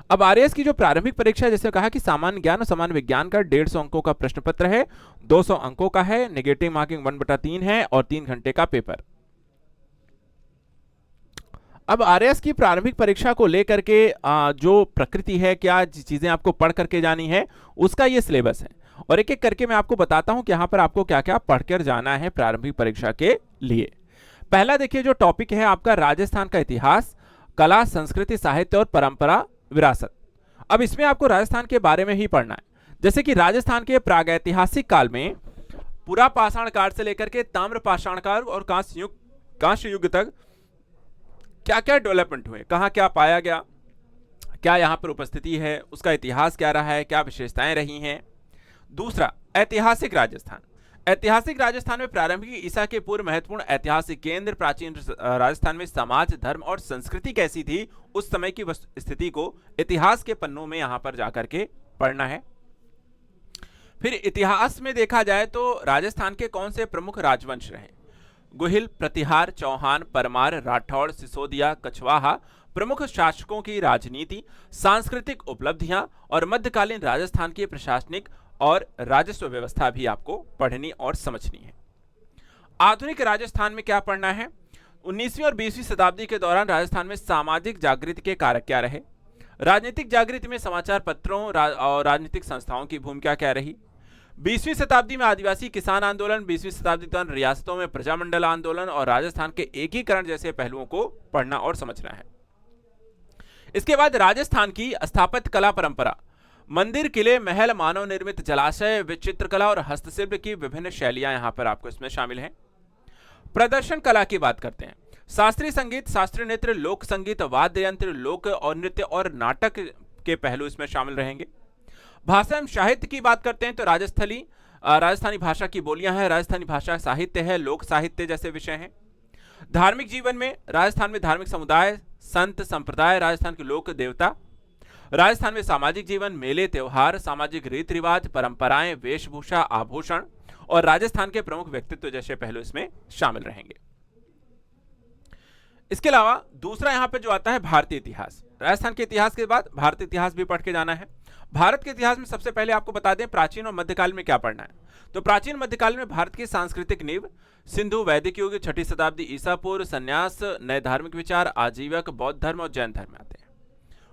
Speaker 2: अब आरएएस की जो प्रारंभिक परीक्षा, जैसे कहा कि सामान्य ज्ञान और सामान्य विज्ञान का 150 अंकों का प्रश्न पत्र है, 200 अंकों का है, नेगेटिव मार्किंग 1/3 है और 3 घंटे का पेपर। अब आरएएस की प्रारंभिक परीक्षा को लेकर के जो प्रकृति है, क्या चीजें आपको पढ़ करके जानी है, उसका ये सिलेबस है और एक एक करके मैं आपको बताता हूं कि यहां पर आपको क्या क्या पढ़कर जाना है प्रारंभिक परीक्षा के लिए। पहला देखिए जो टॉपिक है आपका राजस्थान का इतिहास, कला, संस्कृति, साहित्य और परंपरा, विरासत। अब इसमें आपको राजस्थान के बारे में ही पढ़ना है, जैसे कि राजस्थान के प्रागैतिहासिक काल में पुरा पाषाण काल से लेकर के ताम्र पाषाण काल और कांस्य युग तक क्या क्या डेवलपमेंट हुए, कहां क्या पाया गया, क्या यहां पर उपस्थिति है, उसका इतिहास क्या रहा है, क्या विशेषताएं रही हैं। दूसरा, ऐतिहासिक राजस्थान। ऐतिहासिक राजस्थान में प्रारंभिक ईसा के पूर्व महत्वपूर्ण ऐतिहासिक केंद्र, प्राचीन राजस्थान में समाज, धर्म और संस्कृति कैसी थी, उस समय की स्थिति को इतिहास के पन्नों में यहां पर जाकर के पढ़ना है। फिर इतिहास में देखा जाए तो राजस्थान के कौन से प्रमुख राजवंश रहे, गुहिल, प्रतिहार, चौहान, परमार, राठौड़, सिसोदिया, कछवाहा, प्रमुख शासकों की राजनीति, सांस्कृतिक उपलब्धियां और मध्यकालीन राजस्थान की प्रशासनिक और राजस्व व्यवस्था भी आपको पढ़नी और समझनी है। आधुनिक राजस्थान में क्या पढ़ना है, 19वीं और 20वीं शताब्दी के दौरान राजस्थान में सामाजिक जागृति के कारक क्या रहे, राजनीतिक जागृति में समाचार पत्रों और राजनीतिक संस्थाओं की भूमिका क्या रही, 20वीं शताब्दी में आदिवासी किसान आंदोलन, 20वीं शताब्दी के दौरान रियासतों में प्रजामंडल आंदोलन और राजस्थान के एकीकरण जैसे पहलुओं को पढ़ना और समझना है। इसके बाद राजस्थान की स्थापत्य कला परंपरा, मंदिर, किले, महल, मानव निर्मित जलाशय, विचित्रकला और हस्तशिल्प की विभिन्न शैलियां यहां पर आपको इसमें शामिल हैं। प्रदर्शन कला की बात करते हैं, शास्त्रीय संगीत, शास्त्रीय नृत्य, लोक संगीत, वाद्य यंत्र, लोक और नृत्य और नाटक के पहलू इसमें शामिल रहेंगे। भाषा एवं साहित्य की बात करते हैं तो राजस्थानी भाषा की बोलियां हैं, राजस्थानी भाषा साहित्य है, लोक साहित्य जैसे विषय हैं। धार्मिक जीवन में राजस्थान में धार्मिक समुदाय, संत, संप्रदाय, राजस्थान के लोक देवता, राजस्थान में सामाजिक जीवन, मेले, त्योहार, सामाजिक रीति रिवाज, परंपराएं, वेशभूषा, आभूषण और राजस्थान के प्रमुख व्यक्तित्व जैसे पहलू इसमें शामिल रहेंगे। इसके अलावा दूसरा यहां पे जो आता है भारतीय इतिहास। राजस्थान के इतिहास के बाद भारतीय इतिहास भी पढ़ के जाना है। भारत के इतिहास में सबसे पहले आपको बता दें प्राचीन और मध्यकाल में क्या पढ़ना है। तो प्राचीन मध्यकाल में भारत की सांस्कृतिक नींव, सिंधु वैदिक युग, 6ठी शताब्दी ईसा पूर्व, संन्यास, नए धार्मिक विचार, आजीवक, बौद्ध धर्म और जैन धर्म आते हैं।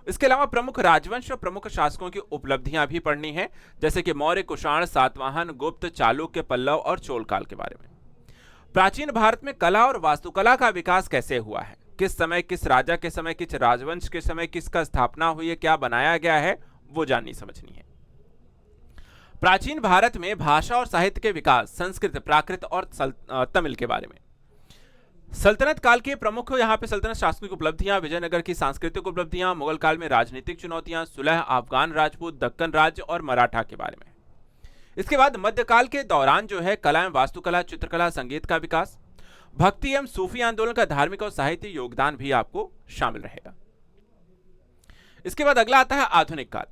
Speaker 2: इसके अलावा प्रमुख राजवंश और प्रमुख शासकों की उपलब्धियां भी पढ़नी है, जैसे कि मौर्य, कुषाण, सातवाहन, गुप्त, चालुक्य, पल्लव और चोल काल के बारे में। प्राचीन भारत में कला और वास्तुकला का विकास कैसे हुआ है, किस समय, किस राजा के समय, किस राजवंश के समय किसका स्थापना हुई है, क्या बनाया गया है, वो जाननी समझनी है। प्राचीन भारत में भाषा और साहित्य के विकास, संस्कृत, प्राकृत और तमिल के बारे में। सल्तनत काल के प्रमुख यहाँ पे सल्तनत शासकों की उपलब्धियां, विजयनगर की सांस्कृतिक उपलब्धियां, मुगल काल में राजनीतिक चुनौतियां, सुलह, अफगान राजपूत, दक्कन राज्य और मराठा के बारे में। इसके बाद मध्यकाल के दौरान जो है कला एवं वास्तुकला, चित्रकला, संगीत का विकास, भक्ति एवं सूफी आंदोलन का धार्मिक और साहित्यिक योगदान भी आपको शामिल रहेगा। इसके बाद अगला आता है आधुनिक काल,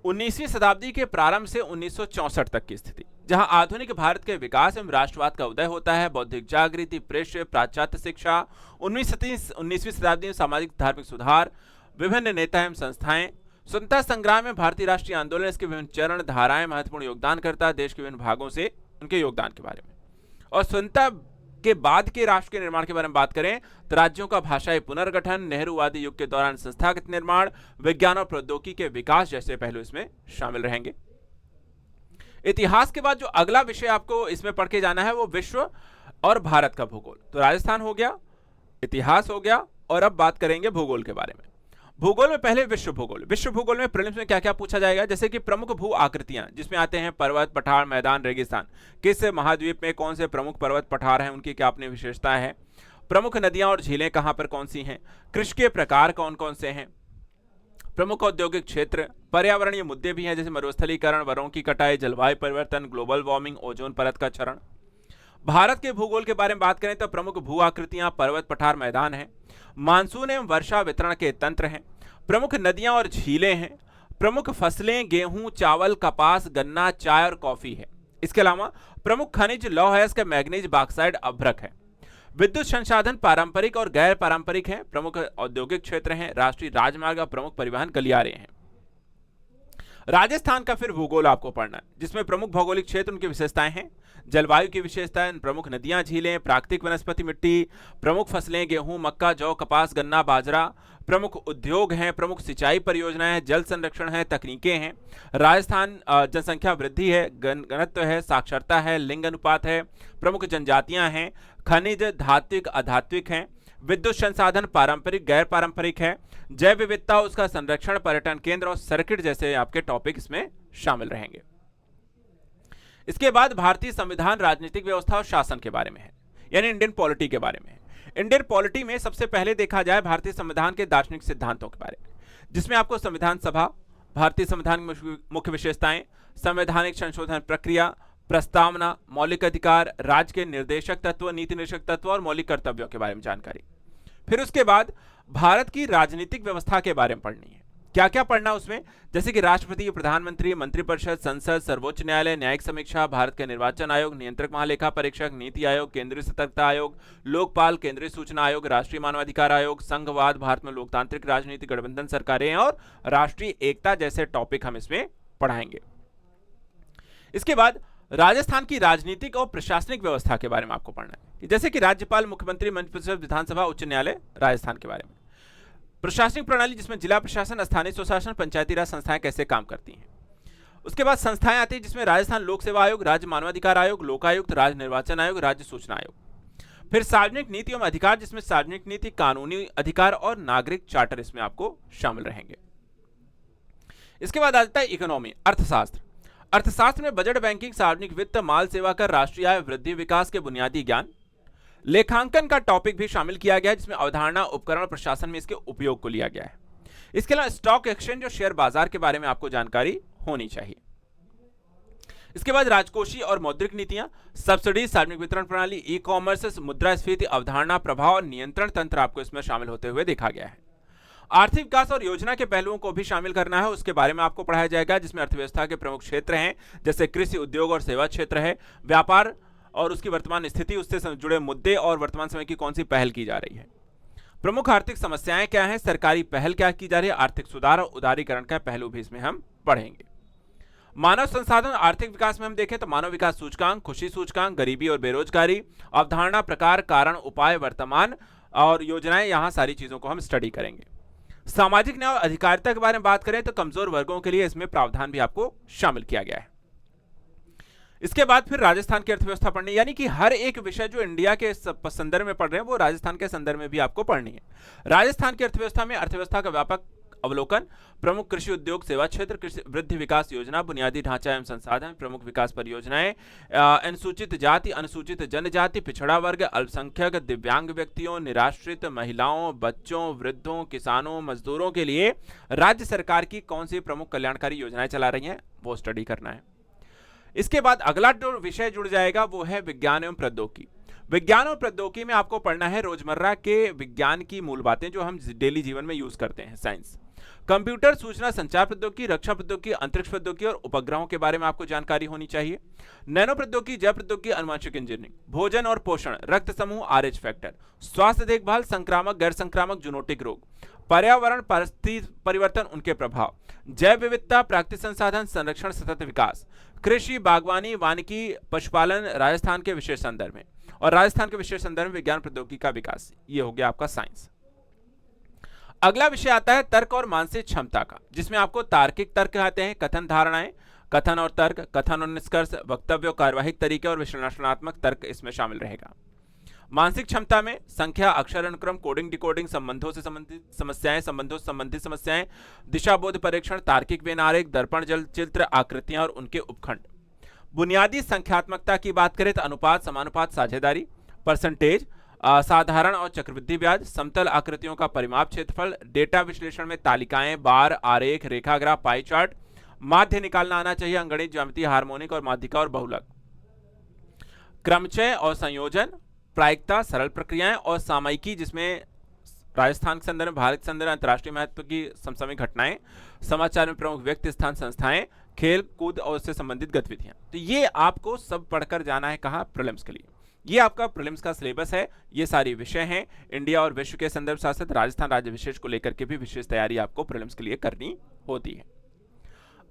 Speaker 2: 19वीं शताब्दी के प्रारंभ से 1964 तक की स्थिति, जहां आधुनिक भारत के विकास एवं राष्ट्रवाद का उदय होता है। बौद्धिक जागृति, प्रेस, पाश्चात्य शिक्षा, 19वीं शताब्दी में सामाजिक धार्मिक सुधार, विभिन्न नेता एवं संस्थाएं, स्वतंत्रता संग्राम में भारतीय राष्ट्रीय आंदोलन, इसके विभिन्न चरण, धाराएं, महत्वपूर्ण योगदानकर्ता, देश के विभिन्न भागों से उनके योगदान के बारे में। और स्वतंत्रता के बाद के राष्ट्र के निर्माण के बारे में बात करें तो राज्यों का भाषाई पुनर्गठन, नेहरूवादी युग के दौरान संस्थागत निर्माण, विज्ञान और प्रौद्योगिकी के विकास जैसे पहलू इसमें शामिल रहेंगे। इतिहास के बाद जो अगला विषय आपको इसमें पढ़ के जाना है वो विश्व और भारत का भूगोल। तो राजस्थान हो गया, इतिहास हो गया और अब बात करेंगे भूगोल के बारे में। भूगोल में पहले विश्व भूगोल। विश्व भूगोल में प्रीलिम्स में क्या क्या पूछा जाएगा, जैसे कि प्रमुख भू आकृतियां, जिसमें आते हैं पर्वत, पठार, मैदान, रेगिस्तान, किस महाद्वीप में कौन से प्रमुख पर्वत पठार हैं, उनकी क्या अपनी विशेषताएं हैं, प्रमुख नदियां और झीलें कहां पर कौन सी हैं, कृषि के प्रकार कौन कौन से हैं, प्रमुख औद्योगिक क्षेत्र, पर्यावरणीय मुद्दे भी हैं जैसे मरुस्थलीकरण, वनों की कटाई, जलवायु परिवर्तन, ग्लोबल वार्मिंग, ओजोन परत का क्षरण। भारत के भूगोल के बारे में बात करें तो प्रमुख भू आकृतियां, पर्वत, पठार, मैदान हैं, मानसून एवं वर्षा वितरण के तंत्र हैं, प्रमुख नदियां और झीलें हैं, प्रमुख फसलें गेहूं, चावल, कपास, गन्ना, चाय और कॉफी है। इसके अलावा प्रमुख खनिज लौह अयस्क, मैग्नीज, बॉक्साइट, अभ्रक है। विद्युत संसाधन पारंपरिक और गैर पारंपरिक हैं, प्रमुख औद्योगिक क्षेत्र हैं, राष्ट्रीय राजमार्ग और प्रमुख परिवहन गलियारे हैं। राजस्थान का फिर भूगोल आपको पढ़ना है, जिसमें प्रमुख भौगोलिक क्षेत्र, उनकी विशेषताएं हैं, जलवायु की विशेषताएं, प्रमुख नदियां, झीलें, प्राकृतिक वनस्पति, मिट्टी, प्रमुख फसलें गेहूं, मक्का, जौ, कपास, गन्ना, बाजरा, प्रमुख उद्योग हैं, प्रमुख सिंचाई परियोजनाएं हैं, जल संरक्षण है, तकनीकें हैं। राजस्थान जनसंख्या वृद्धि है, घनत्व है, साक्षरता है, लिंग अनुपात है, प्रमुख जनजातियां हैं, खनिज धात्विक अधात्विक हैं, विद्युत संसाधन पारंपरिक गैर पारंपरिक है, जैव विविधता, उसका संरक्षण, पर्यटन केंद्र और सर्किट जैसे आपके टॉपिक इसमें शामिल रहेंगे। इसके बाद भारतीय संविधान, राजनीतिक व्यवस्था और शासन के बारे में है, यानी इंडियन पॉलिटी के बारे में है। इंडियन पॉलिटी में सबसे पहले देखा जाए भारतीय संविधान के दार्शनिक सिद्धांतों के बारे में, जिसमें आपको संविधान सभा, भारतीय संविधान की मुख्य विशेषताएं, संवैधानिक संशोधन प्रक्रिया, प्रस्तावना, मौलिक अधिकार, राज्य के निर्देशक तत्व, नीति निर्देशक तत्व और मौलिक कर्तव्यों के बारे में जानकारी। फिर उसके बाद भारत की राजनीतिक व्यवस्था के बारे में पढ़नी है। क्या क्या पढ़ना उसमें, जैसे कि राष्ट्रपति, प्रधानमंत्री, मंत्रिपरिषद, संसद, सर्वोच्च न्यायालय, न्यायिक समीक्षा, भारत के निर्वाचन आयोग, नियंत्रक महालेखा परीक्षक, नीति आयोग, केंद्रीय सतर्कता आयोग, लोकपाल, केंद्रीय सूचना आयोग, राष्ट्रीय मानवाधिकार आयोग, संघवाद, भारत में लोकतांत्रिक राजनीति, गठबंधन सरकारें और राष्ट्रीय एकता जैसे टॉपिक हम इसमें पढ़ाएंगे। इसके बाद राजस्थान की राजनीतिक और प्रशासनिक व्यवस्था के बारे में आपको पढ़ना है, जैसे कि राज्यपाल, मुख्यमंत्री, मंत्रिपरिषद, विधानसभा, उच्च न्यायालय, राजस्थान के बारे में। प्रशासनिक प्रणाली, जिसमें जिला प्रशासन, स्थानीय स्वशासन, पंचायती राज संस्थाएं कैसे काम करती हैं। उसके बाद संस्थाएं आती हैं, जिसमें राजस्थान लोक सेवा आयोग, राज्य मानवाधिकार आयोग, लोकायुक्त, राज्य निर्वाचन आयोग, राज्य सूचना आयोग। फिर सार्वजनिक नीति एवं अधिकार, जिसमें सार्वजनिक नीति, कानूनी अधिकार और नागरिक चार्टर इसमें आपको शामिल रहेंगे। इसके बाद आ जाता है इकोनॉमी, अर्थशास्त्र। अर्थशास्त्र में बजट, बैंकिंग, सार्वजनिक वित्त, माल सेवा कर, राष्ट्रीय आय, वृद्धि, विकास के बुनियादी ज्ञान। लेखांकन का टॉपिक भी शामिल किया गया है, जिसमें अवधारणा, उपकरण और प्रशासन में इसके उपयोग को लिया गया है। इसके अलावा स्टॉक एक्सचेंज और शेयर बाजार के बारे में आपको जानकारी होनी चाहिए। इसके बाद राजकोषीय और मौद्रिक नीतियां, सब्सिडी, सार्वजनिक वितरण प्रणाली, ई कॉमर्स, मुद्रास्फीति, अवधारणा, प्रभाव और नियंत्रण तंत्र आपको इसमें शामिल होते हुए देखा गया है। आर्थिक विकास और योजना के पहलुओं को भी शामिल करना है, उसके बारे में आपको पढ़ाया जाएगा, जिसमें अर्थव्यवस्था के प्रमुख क्षेत्र हैं, जैसे कृषि, उद्योग और सेवा क्षेत्र है, व्यापार और उसकी वर्तमान स्थिति, उससे जुड़े मुद्दे और वर्तमान समय की कौन सी पहल की जा रही है। प्रमुख आर्थिक समस्याएं क्या हैं, सरकारी पहल क्या की जा रही है, आर्थिक सुधार और उदारीकरण का पहलू भी इसमें हम पढ़ेंगे। मानव संसाधन, आर्थिक विकास में हम देखें तो मानव विकास सूचकांक, खुशी सूचकांक, गरीबी और बेरोजगारी, अवधारणा, प्रकार, कारण, उपाय, वर्तमान और योजनाएं, यहां सारी चीजों को हम स्टडी करेंगे। सामाजिक न्याय और अधिकारिता के बारे में बात करें तो कमजोर वर्गों के लिए इसमें प्रावधान भी आपको शामिल किया गया है। इसके बाद फिर राजस्थान की अर्थव्यवस्था पढ़नी, यानी कि हर एक विषय जो इंडिया के संदर्भ में पढ़ रहे हैं वो राजस्थान के संदर्भ में भी आपको पढ़नी है। राजस्थान की अर्थव्यवस्था में अर्थव्यवस्था का व्यापक अवलोकन, प्रमुख कृषि उद्योग सेवा क्षेत्र, कृषि वृद्धि विकास योजना, बुनियादी ढांचा एवं संसाधन, प्रमुख विकास परियोजनाएं, अनुसूचित जाति, अनुसूचित जनजाति, पिछड़ा वर्ग, अल्पसंख्यक, दिव्यांग व्यक्तियों, निराश्रित महिलाओं, बच्चों, वृद्धों, किसानों, मजदूरों के लिए राज्य सरकार की कौन सी प्रमुख कल्याणकारी योजनाएं चला रही हैं वो स्टडी करना है। इसके बाद अगला जो विषय जुड़ जाएगा वो है विज्ञान एवं प्रौद्योगिकी। विज्ञान और प्रौद्योगिकी में आपको पढ़ना है रोजमर्रा के विज्ञान की मूल बातें जो हम डेली जीवन में यूज करते हैं, साइंस, कंप्यूटर, सूचना संचार प्रौद्योगिकी, रक्षा प्रौद्योगिकी, अंतरिक्ष प्रौद्योगिकी और उपग्रहों के बारे में आपको जानकारी होनी चाहिए। नैनो प्रौद्योगिकी, जैव प्रौद्योगिकी, अनुवांशिक इंजीनियरिंग, भोजन और पोषण, रक्त समूह, आरएच फैक्टर, स्वास्थ्य देखभाल, संक्रामक, गैर संक्रामक, जूनोटिक रोग, पर्यावरण, परिस्थिति परिवर्तन, उनके प्रभाव, जैव विविधता, प्राकृतिक संसाधन, संरक्षण, सतत विकास, कृषि, बागवानी, वानिकी, पशुपालन, राजस्थान के विशेष संदर्भ में, और राजस्थान के विशेष संदर्भ में विज्ञान प्रौद्योगिकी का विकास। ये हो गया आपका साइंस। अगला विषय आता है तर्क और मानसिक क्षमता का, जिसमें आपको तार्किक तर्क आते हैं, कथन धारणाएं, कथन और तर्क, कथन और निष्कर्ष, वक्तव्य, कार्यवाहिक तरीके और विश्लेषणात्मक तर्क इसमें शामिल रहेगा। मानसिक क्षमता में संख्या, अक्षर अनुक्रम, कोडिंग, डिकोडिंग, संबंधों से संबंधित समस्याएं, संबंधों से संबंधित समस्याएं, दिशाबोध परीक्षण, तार्किक व्यनारेख, दर्पण जल चित्र, आकृतियां और उनके उपखंड। बुनियादी संख्यात्मकता की बात करें तो अनुपात, समानुपात, साझेदारी, परसेंटेज, साधारण और चक्रवृद्धि ब्याज, समतल आकृतियों का परिमाप क्षेत्रफल, डेटा विश्लेषण में तालिकाएं, बार, आरेख, रेखाग्राफ, पाई चार्ट, माध्य निकालना आना चाहिए, अंगणित, ज्यामिति, हार्मोनिक और माध्यिका और बहुलक, क्रमचय और संयोजन, प्रायिकता, सरल प्रक्रियाएं और सामयिकी, जिसमें राजस्थान के संदर्भ में, भारत के संदर्भ में अंतर्राष्ट्रीय महत्व की समसामयिक घटनाएं, समाचार में प्रमुख व्यक्ति, स्थान, संस्थाएं, खेल कूद और उससे संबंधित गतिविधियां। तो ये आपको सब पढ़कर जाना है कहाँ, प्रीलिम्स के लिए। ये आपका प्रीलिम्स का सिलेबस है, ये सारी विषय हैं। इंडिया और विश्व के संदर्भ साथ साथ राजस्थान राज्य विशेष को लेकर के भी विशेष तैयारी आपको प्रीलिम्स के लिए करनी होती है।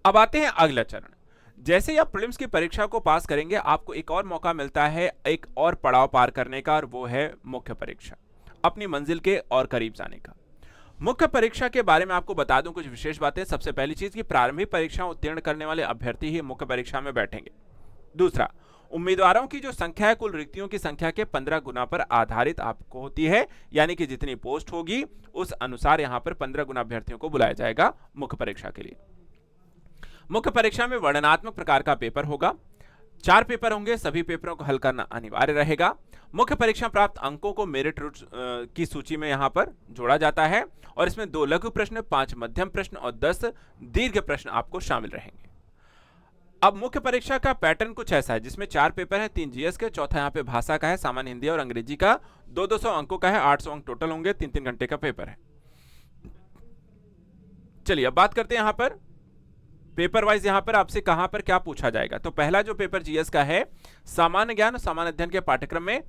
Speaker 2: अब आते हैं अगला चरण। जैसे ही आप प्रीलिम्स की परीक्षा को पास करेंगे, आपको एक और मौका मिलता है एक और पड़ाव पार करने का, और वो है मुख्य परीक्षा, अपनी मंजिल के और करीब जाने का। मुख्य परीक्षा के बारे में आपको बता दूं कुछ विशेष बातें। सबसे पहली चीज कि प्रारंभिक परीक्षा उत्तीर्ण करने वाले अभ्यर्थी ही मुख्य परीक्षा में बैठेंगे। दूसरा, उम्मीदवारों की जो संख्या है कुल रिक्तियों की संख्या के 15 गुना पर आधारित आपको होती है, यानी कि जितनी पोस्ट होगी उस अनुसार यहां पर 15 गुना अभ्यर्थियों को बुलाया जाएगा मुख्य परीक्षा के लिए। मुख्य परीक्षा में वर्णनात्मक प्रकार का पेपर होगा। 4 पेपर होंगे, सभी पेपरों को हल करना अनिवार्य रहेगा। मुख्य परीक्षा प्राप्त अंकों को मेरिट की सूची में यहां पर जोड़ा जाता है, और इसमें 2 लघु प्रश्न, 5 मध्यम प्रश्न और 10 दीर्घ प्रश्न आपको शामिल रहेंगे। अब मुख्य परीक्षा का पैटर्न कुछ ऐसा है, जिसमें 4 पेपर हैं, 3 जीएस के, चौथा यहाँ पे भाषा का है, सामान्य हिंदी और अंग्रेजी का 200 अंकों का है, 800 अंक टोटल होंगे, 3-3 घंटे का पेपर है। चलिए अब बात करते हैं यहाँ पर पेपर वाइज यहाँ पर आपसे कहां पर क्या पूछा जाएगा। तो पहला जो पेपर जीएस का है, सामान्य ज्ञान और सामान्य अध्ययन के पाठ्यक्रम में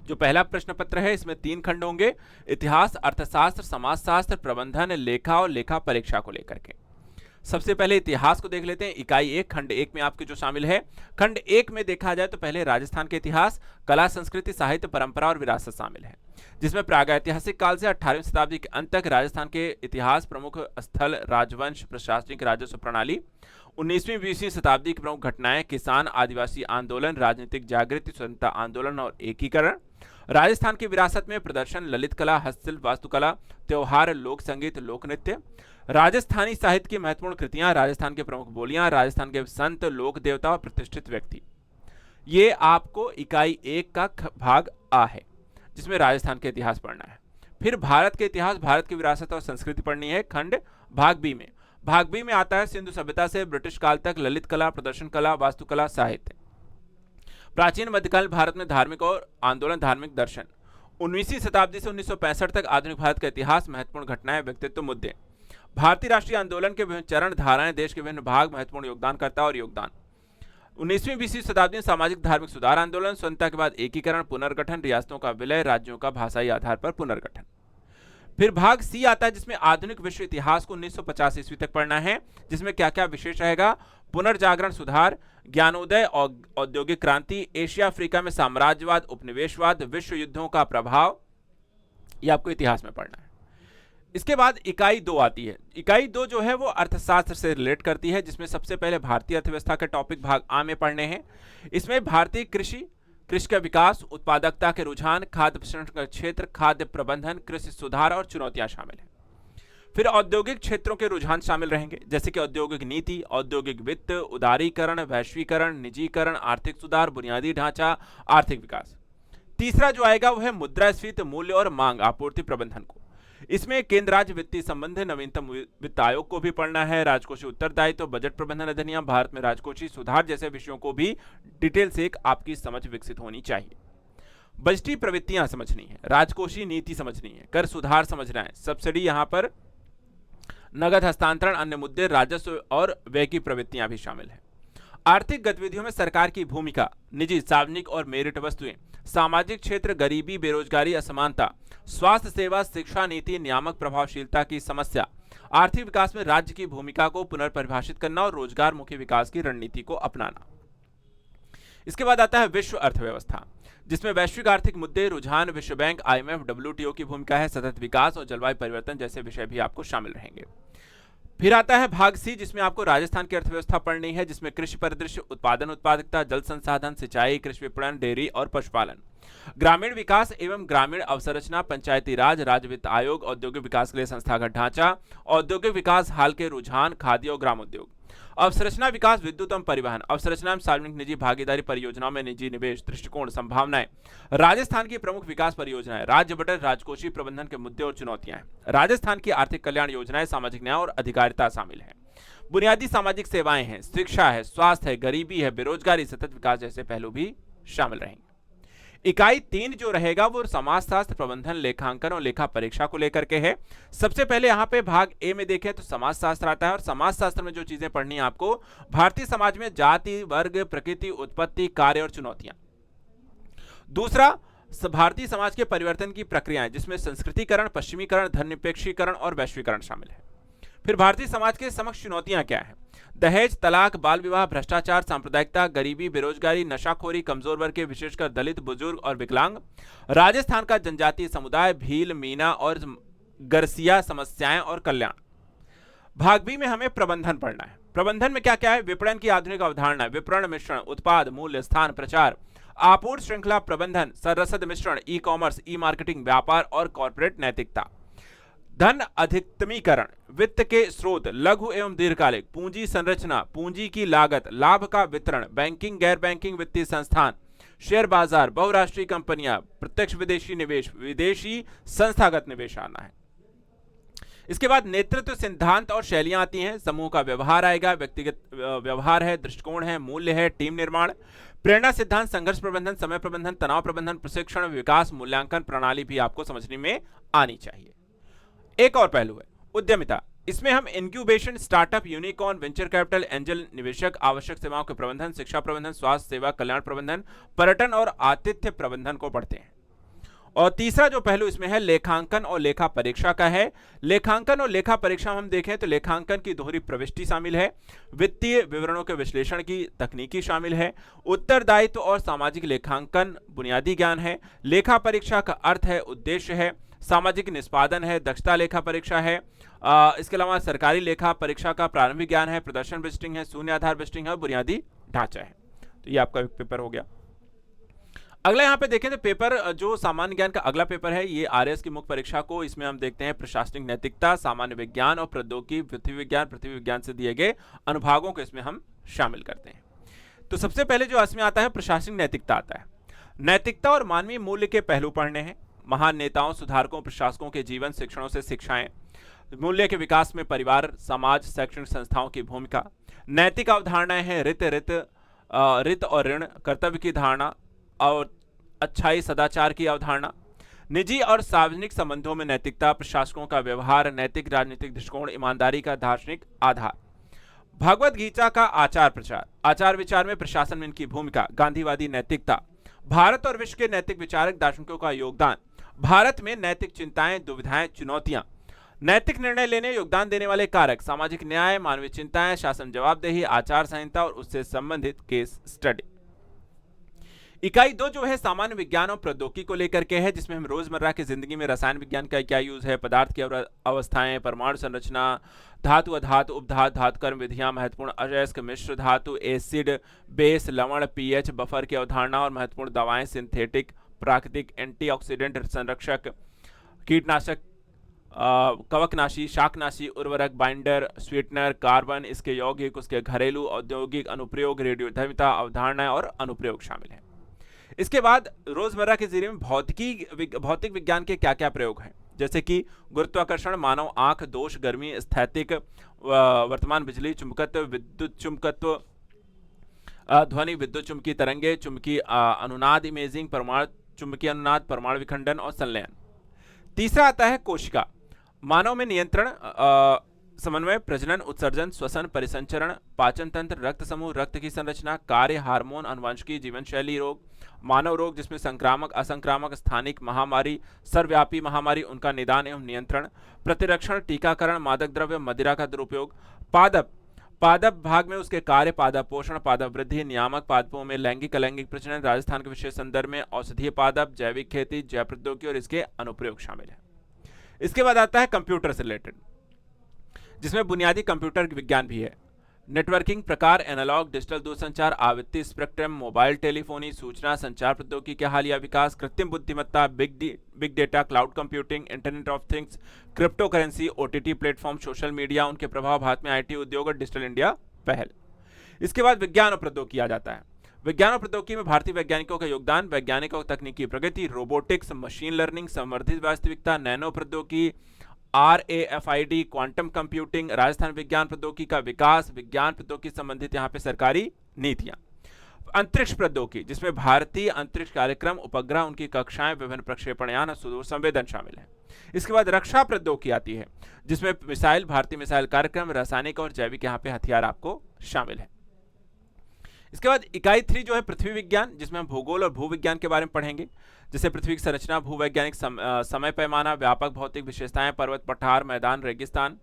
Speaker 2: जो पहला प्रश्न पत्र है, इसमें 3 खंड होंगे, इतिहास, अर्थशास्त्र, समाजशास्त्र, प्रबंधन, लेखा और लेखा परीक्षा को लेकर के। सबसे पहले इतिहास को देख लेते हैं। इकाई 1 खंड 1 में आपके जो शामिल है, खंड 1 में देखा जाए तो पहले राजस्थान के इतिहास, कला, संस्कृति, साहित्य, परंपरा और विरासत शामिल है, जिसमें प्रागैतिहासिक काल से 18वीं शताब्दी के अंत तक राजस्थान के इतिहास, प्रमुख स्थल, राजवंश, प्रशासनिक राजस्व प्रणाली, 19वीं 20वीं शताब्दी की प्रमुख घटनाएं, किसान आदिवासी आंदोलन, राजनीतिक जागृति, स्वतंत्रता आंदोलन और एकीकरण, राजस्थान की विरासत में प्रदर्शन, ललित कला, हस्तशिल्प, वास्तुकला, त्योहार, लोक संगीत, लोक नृत्य, राजस्थानी साहित्य की महत्वपूर्ण कृतियां, राजस्थान के प्रमुख बोलियां, राजस्थान के संत, लोक देवता और प्रतिष्ठित व्यक्ति। ये आपको इकाई 1 का भाग आ है, जिसमें राजस्थान के इतिहास पढ़ना है। फिर भारत के इतिहास, भारत की विरासत और संस्कृति पढ़नी है, खंड भाग बी में। भाग बी में आता है सिंधु सभ्यता से ब्रिटिश काल तक, ललित कला, प्रदर्शन कला, वास्तुकला, साहित्य, प्राचीन मध्यकाल भारत में धार्मिक और आंदोलन, धार्मिक दर्शन, 19वीं शताब्दी से 1965 तक आधुनिक भारत का इतिहास, महत्वपूर्ण घटनाएं, व्यक्तित्व, मुद्दे, भारतीय राष्ट्रीय आंदोलन के विभिन्न चरण, धाराएं, देश के विभिन्न भाग, महत्वपूर्ण योगदानकर्ता और योगदान, 19वीं 20वीं शताब्दी में सामाजिक धार्मिक सुधार आंदोलन, स्वतंत्रता के बाद एकीकरण, पुनर्गठन, रियासतों का विलय, राज्यों का भाषाई आधार पर पुनर्गठन। फिर भाग सी आता है, जिसमें आधुनिक विश्व इतिहास को 1950 ईस्वी तक पढ़ना है, जिसमें क्या क्या विशेष रहेगा, पुनर्जागरण, सुधार, ज्ञानोदय, औद्योगिक क्रांति, एशिया अफ्रीका में साम्राज्यवाद, उपनिवेशवाद, विश्व युद्धों का प्रभाव, यह आपको इतिहास में पढ़ना है। इसके बाद इकाई 2 आती है। इकाई 2 जो है वो अर्थशास्त्र से रिलेट करती है, जिसमें सबसे पहले भारतीय अर्थव्यवस्था के टॉपिक भाग आ में पढ़ने हैं। इसमें भारतीय कृषि का विकास, उत्पादकता के रुझान, खाद्य प्रसंस्करण का क्षेत्र, खाद्य प्रबंधन, कृषि सुधार और चुनौतियां शामिल हैं। फिर औद्योगिक क्षेत्रों के रुझान शामिल रहेंगे, जैसे कि औद्योगिक नीति, औद्योगिक वित्त, उदारीकरण, वैश्वीकरण, निजीकरण, आर्थिक सुधार, बुनियादी ढांचा, आर्थिक विकास। तीसरा जो आएगा वो है मुद्रास्फीति, मूल्य और मांग आपूर्ति प्रबंधन को। इसमें केंद्र राज्य वित्तीय संबंध, नवीनतम वित्त आयोग को भी पढ़ना है, राजकोषीय उत्तरदायित्व, बजट प्रबंधन अधिनियम, भारत में राजकोषीय सुधार जैसे विषयों को भी डिटेल से आपकी समझ विकसित होनी चाहिए। बजटीय प्रवृत्तियां समझनी है, राजकोषीय नीति समझनी है, कर सुधार समझना है, सब्सिडी, यहां पर नगद हस्तांतरण, अन्य मुद्दे, राजस्व और व्यय की प्रवृत्तियां भी शामिल है। आर्थिक गतिविधियों में सरकार की भूमिका, निजी, सार्वजनिक और मेरिट वस्तुएं, सामाजिक क्षेत्र, गरीबी, बेरोजगारी, असमानता, स्वास्थ्य सेवा, शिक्षा नीति, नियामक प्रभावशीलता की समस्या, आर्थिक विकास में राज्य की भूमिका को पुनर्परिभाषित करना और रोजगार मुखी विकास की रणनीति को अपनाना। इसके बाद आता है विश्व अर्थव्यवस्था, जिसमें वैश्विक आर्थिक मुद्दे, रुझान, विश्व बैंक, IMF, WTO की भूमिका है, सतत विकास और जलवायु परिवर्तन जैसे विषय भी आपको शामिल रहेंगे। फिर आता है भाग सी, जिसमें आपको राजस्थान की अर्थव्यवस्था पढ़नी है, जिसमें कृषि परिदृश्य, उत्पादन उत्पादकता, जल संसाधन, सिंचाई, कृषि विपणन, डेयरी और पशुपालन, ग्रामीण विकास एवं ग्रामीण अवसंरचना, पंचायती राज, राज्य वित्त आयोग, औद्योगिक विकास के लिए संस्थागत ढांचा, औद्योगिक विकास, हाल के रुझान, खाद्य और ग्रामोद्योग, अवसंरचना विकास, विद्युत एवं परिवहन, अवसंरचना में सार्वजनिक निजी भागीदारी परियोजनाओं में निजी निवेश, दृष्टिकोण, संभावनाएं, राजस्थान की प्रमुख विकास परियोजनाएं, राज्य बजट, राजकोषीय प्रबंधन के मुद्दे और चुनौतियां, राजस्थान की आर्थिक कल्याण योजनाएं, सामाजिक न्याय और अधिकारिता शामिल है, बुनियादी सामाजिक सेवाएं हैं, शिक्षा है, स्वास्थ्य है, गरीबी है, बेरोजगारी, सतत विकास जैसे पहलू भी शामिल रहेंगे। इकाई 3 जो रहेगा वो समाजशास्त्र, प्रबंधन, लेखांकन और लेखा परीक्षा को लेकर के है। सबसे पहले यहाँ पे भाग ए में देखें तो समाजशास्त्र आता है, और समाजशास्त्र में जो चीजें पढ़नी है आपको, भारतीय समाज में जाति, वर्ग, प्रकृति, उत्पत्ति, कार्य और चुनौतियां, दूसरा, भारतीय समाज के परिवर्तन की प्रक्रियाएं, जिसमें संस्कृतिकरण, पश्चिमीकरण, धननिरपेक्षीकरण और वैश्वीकरण शामिल है। फिर भारतीय समाज के समक्ष चुनौतियां क्या हैं? दहेज, तलाक, बाल विवाह, भ्रष्टाचार, सांप्रदायिकता, गरीबी, बेरोजगारी, नशाखोरी, कमजोर वर्ग के विशेषकर दलित, बुजुर्ग और विकलांग, राजस्थान का जनजातीय समुदाय, भील, मीना और गरसिया समस्याएं और कल्याण। भाग बी में हमें प्रबंधन पढ़ना है। प्रबंधन में क्या क्या है? विपणन की आधुनिक अवधारणा, विपणन मिश्रण, उत्पाद, मूल्य, स्थान, प्रचार, आपूर्ति श्रृंखला प्रबंधन, सररसद मिश्रण, ई कॉमर्स, ई मार्केटिंग, व्यापार और कॉर्पोरेट नैतिकता। धन अधिकतमीकरण, वित्त के स्रोत, लघु एवं दीर्घकालिक, पूंजी संरचना, पूंजी की लागत, लाभ का वितरण, बैंकिंग, गैर बैंकिंग वित्तीय संस्थान, शेयर बाजार, बहुराष्ट्रीय कंपनियां, प्रत्यक्ष विदेशी निवेश, विदेशी संस्थागत निवेश आना है। इसके बाद नेतृत्व सिद्धांत और शैलियां आती हैं। समूह का व्यवहार आएगा, व्यक्तिगत व्यवहार है, दृष्टिकोण है, मूल्य है, टीम निर्माण, प्रेरणा सिद्धांत, संघर्ष प्रबंधन, समय प्रबंधन, तनाव प्रबंधन, प्रशिक्षण, विकास, मूल्यांकन प्रणाली भी आपको समझने में आनी चाहिए। एक और पहलू है उद्यमिता। इसमें हम incubation, startup, unicorn, venture capital, angel निवेशक, आवश्यक सेवाओं के प्रबंधन, शिक्षा प्रबंधन, स्वास्थ्य सेवा कल्याण प्रबंधन, पर्यटन और आतिथ्य प्रबंधन को पढ़ते हैं। और तीसरा जो पहलू इसमें है लेखांकन और लेखा परीक्षा का है। लेखांकन और लेखा परीक्षा हम देखें तो लेखांकन की दोहरी प्रविष्टि शामिल है, वित्तीय विवरणों के विश्लेषण की तकनीकी शामिल है, उत्तरदायित्व और सामाजिक लेखांकन बुनियादी ज्ञान है, लेखा परीक्षा का अर्थ है, उद्देश्य है, सामाजिक निष्पादन है, दक्षता लेखा परीक्षा है, इसके अलावा सरकारी लेखा परीक्षा का प्रारंभिक ज्ञान है, प्रदर्शन बजटिंग है, शून्य आधार बजटिंग है और बुनियादी ढांचा है। तो ये आपका एक पेपर हो गया। अगला यहाँ पे देखें तो पेपर जो सामान्य ज्ञान का अगला पेपर है, ये आरएस की मुख्य परीक्षा को, इसमें हम देखते हैं प्रशासनिक नैतिकता, सामान्य विज्ञान और प्रौद्योगिकी, पृथ्वी विज्ञान से दिए गए अनुभागों को इसमें हम शामिल करते हैं। तो सबसे पहले जो इसमें आता है प्रशासनिक नैतिकता आता है। नैतिकता और मानवीय मूल्य के पहलू पढ़ने हैं। महान नेताओं, सुधारकों, प्रशासकों के जीवन शिक्षणों से शिक्षाएं, मूल्य के विकास में परिवार, समाज, शैक्षणिक संस्थाओं की भूमिका, नैतिक अवधारणाएं हैं रित और ऋण, कर्तव्य की धारणा और अच्छाई सदाचार की अवधारणा, निजी और सार्वजनिक संबंधों में नैतिकता, प्रशासकों का व्यवहार, नैतिक राजनीतिक दृष्टिकोण, ईमानदारी का दार्शनिक आधार, भगवत गीता का आचार प्रचार, आचार विचार में प्रशासन में इनकी भूमिका, गांधीवादी नैतिकता, भारत और विश्व के नैतिक विचारक दार्शनिकों का योगदान, भारत में नैतिक चिंताएं, दुविधाएं, चुनौतियां, नैतिक निर्णय लेने योगदान देने वाले कारक, सामाजिक न्याय, मानवीय चिंताएं, शासन जवाबदेही, आचार संहिता और उससे संबंधित केस स्टडी। इकाई 2 जो है सामान्य विज्ञान और प्रौद्योगिकी को लेकर के है, जिसमें हम रोजमर्रा की जिंदगी में रसायन विज्ञान का क्या यूज है, पदार्थ की अवस्थाएं, परमाणु संरचना, धातु अधातु उपधातु, धातुकर्म विधियां, महत्वपूर्ण अयस्क मिश्र धातु, एसिड बेस, लवण, पीएच, बफर की अवधारणा और महत्वपूर्ण दवाएं, सिंथेटिक, प्राकृतिक, एंटीऑक्सीडेंट, संरक्षक, कीटनाशक, कवकनाशी, शाकनाशी, उर्वरक, बाइंडर, स्वीटनर, कार्बन, इसके यौगिक, उसके घरेलू औद्योगिक अनुप्रयोग, रेडियोधर्मिता, अवधारणाएं और अनुप्रयोग शामिल है। इसके बाद रोजमर्रा की जिंदगी में भौतिक विज्ञान के क्या क्या प्रयोग हैं, जैसे कि गुरुत्वाकर्षण, मानव आंख, दोष, गर्मी, स्थैतिक, वर्तमान बिजली, चुंबकत्व, विद्युत चुंबकत्व, ध्वनि, विद्युत चुंबकीय तरंगे, चुंबकीय अनुनाद इमेजिंग, परमाणु चुंबकीय अनुनाद, परमाणु विखंडन और संलयन। तीसरा आता है कोशिका, मानव में नियंत्रण, समन्वय, प्रजनन, उत्सर्जन, श्वसन, परिसंचरण, पाचन तंत्र, रक्त समूह, रक्त की संरचना, कार्य, हार्मोन, अनुवांशिकी, जीवन शैली रोग, मानव रोग जिसमें संक्रामक, असंक्रामक, स्थानिक, महामारी, सर्वव्यापी महामारी, उनका निदान एवं नियंत्रण, प्रतिरक्षण, टीकाकरण, मादक द्रव्य, मदिरा का दुरुपयोग, पादप भाग में उसके कार्य, पादप पोषण, पादप वृद्धि, नियामक, पादपों में लैंगिक अलैंगिक प्रजनन, राजस्थान के विशेष संदर्भ में औषधीय पादप, जैविक खेती, जैव प्रौद्योगिकी और इसके अनुप्रयोग शामिल है। इसके बाद आता है कंप्यूटर से रिलेटेड, जिसमें बुनियादी कंप्यूटर विज्ञान भी है, नेटवर्किंग प्रकार, एनालॉग डिजिटल दूरसंचार, आवृत्ति स्पेक्ट्रम, मोबाइल टेलीफोनी, सूचना संचार प्रौद्योगिकी के हालिया विकास, कृत्रिम बुद्धिमत्ता, big data, cloud computing, internet of things, crypto currency, OTT platform, social media, उनके प्रभाव भारत में आईटी उद्योग और डिजिटल इंडिया पहल। इसके बाद विज्ञान और प्रौद्योगिकी आ जाता है। विज्ञान और प्रौद्योगिकी में भारतीय वैज्ञानिकों का योगदान, वैज्ञानिक और तकनीकी प्रगति, रोबोटिक्स, मशीन लर्निंग, संवर्धित वास्तविकता, नैनो प्रौद्योगिकी, RAFID, क्वांटम कंप्यूटिंग, राजस्थान विज्ञान प्रौद्योगिकी का विकास, विज्ञान प्रौद्योगिकी संबंधित यहाँ पे सरकारी नीतियां, अंतरिक्ष प्रौद्योगिकी जिसमें भारतीय अंतरिक्ष कार्यक्रम, उपग्रह, उनकी कक्षाएं, विभिन्न प्रक्षेपण यान और सुदूर संवेदन शामिल है। इसके बाद रक्षा प्रौद्योगिकी आती है, जिसमें मिसाइल, भारतीय मिसाइल कार्यक्रम, रासायनिक और जैविक यहाँ पे हथियार आपको शामिल है। इसके बाद इकाई 3 जो है पृथ्वी विज्ञान, जिसमें हम भूगोल और भूविज्ञान के बारे में पढ़ेंगे, जैसे पृथ्वी की संरचना, भूवैज्ञानिक समय पैमाना, व्यापक भौतिक विशेषताएं, पर्वत, पठार, मैदान, रेगिस्तान,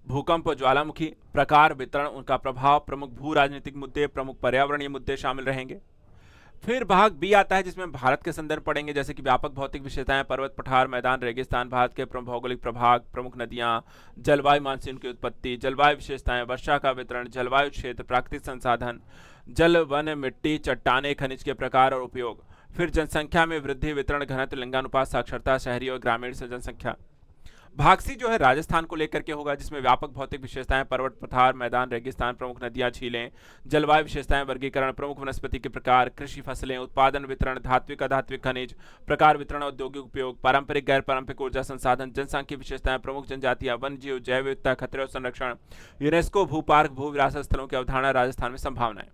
Speaker 2: भूकंप, ज्वालामुखी, प्रकार, वितरण, उनका प्रभाव, प्रमुख भू राजनीतिक मुद्दे, प्रमुख पर्यावरणीय मुद्दे शामिल रहेंगे। फिर भाग बी आता है, जिसमें भारत के संदर्भ पढ़ेंगे, जैसे कि व्यापक भौतिक विशेषताएं, पर्वत, पठार, मैदान, रेगिस्तान, भारत के प्रमुख भौगोलिक प्रभाग, प्रमुख नदियां, जलवायु, मानसून की उत्पत्ति, जलवायु विशेषताएं, वर्षा का वितरण, जलवायु क्षेत्र, प्राकृतिक संसाधन, जल, वन, मिट्टी, चट्टाने, खनिज के प्रकार और उपयोग। फिर जनसंख्या में वृद्धि, वितरण, घनत्व, लिंगानुपात, साक्षरता, शहरी और ग्रामीण से जनसंख्या। भाग सी जो है राजस्थान को लेकर के होगा, जिसमें व्यापक भौतिक विशेषताएं, पर्वत, पठार, मैदान, रेगिस्तान, प्रमुख नदियां, झीलें, जलवायु विशेषताएं, वर्गीकरण, प्रमुख वनस्पति के प्रकार, कृषि फसलें, उत्पादन, वितरण, धात्विक अधात्विक खनिज, प्रकार, वितरण, औद्योगिक उपयोग, पारंपरिक गैर पारंपरिक ऊर्जा संसाधन, जनसांख्यिकीय विशेषताएं, प्रमुख जनजातियां, वन जीव, जैव विविधता, खतरे और संरक्षण, यूनेस्को, भू पार्क, भू विरासत स्थलों की अवधारणा, राजस्थान में संभावनाएं।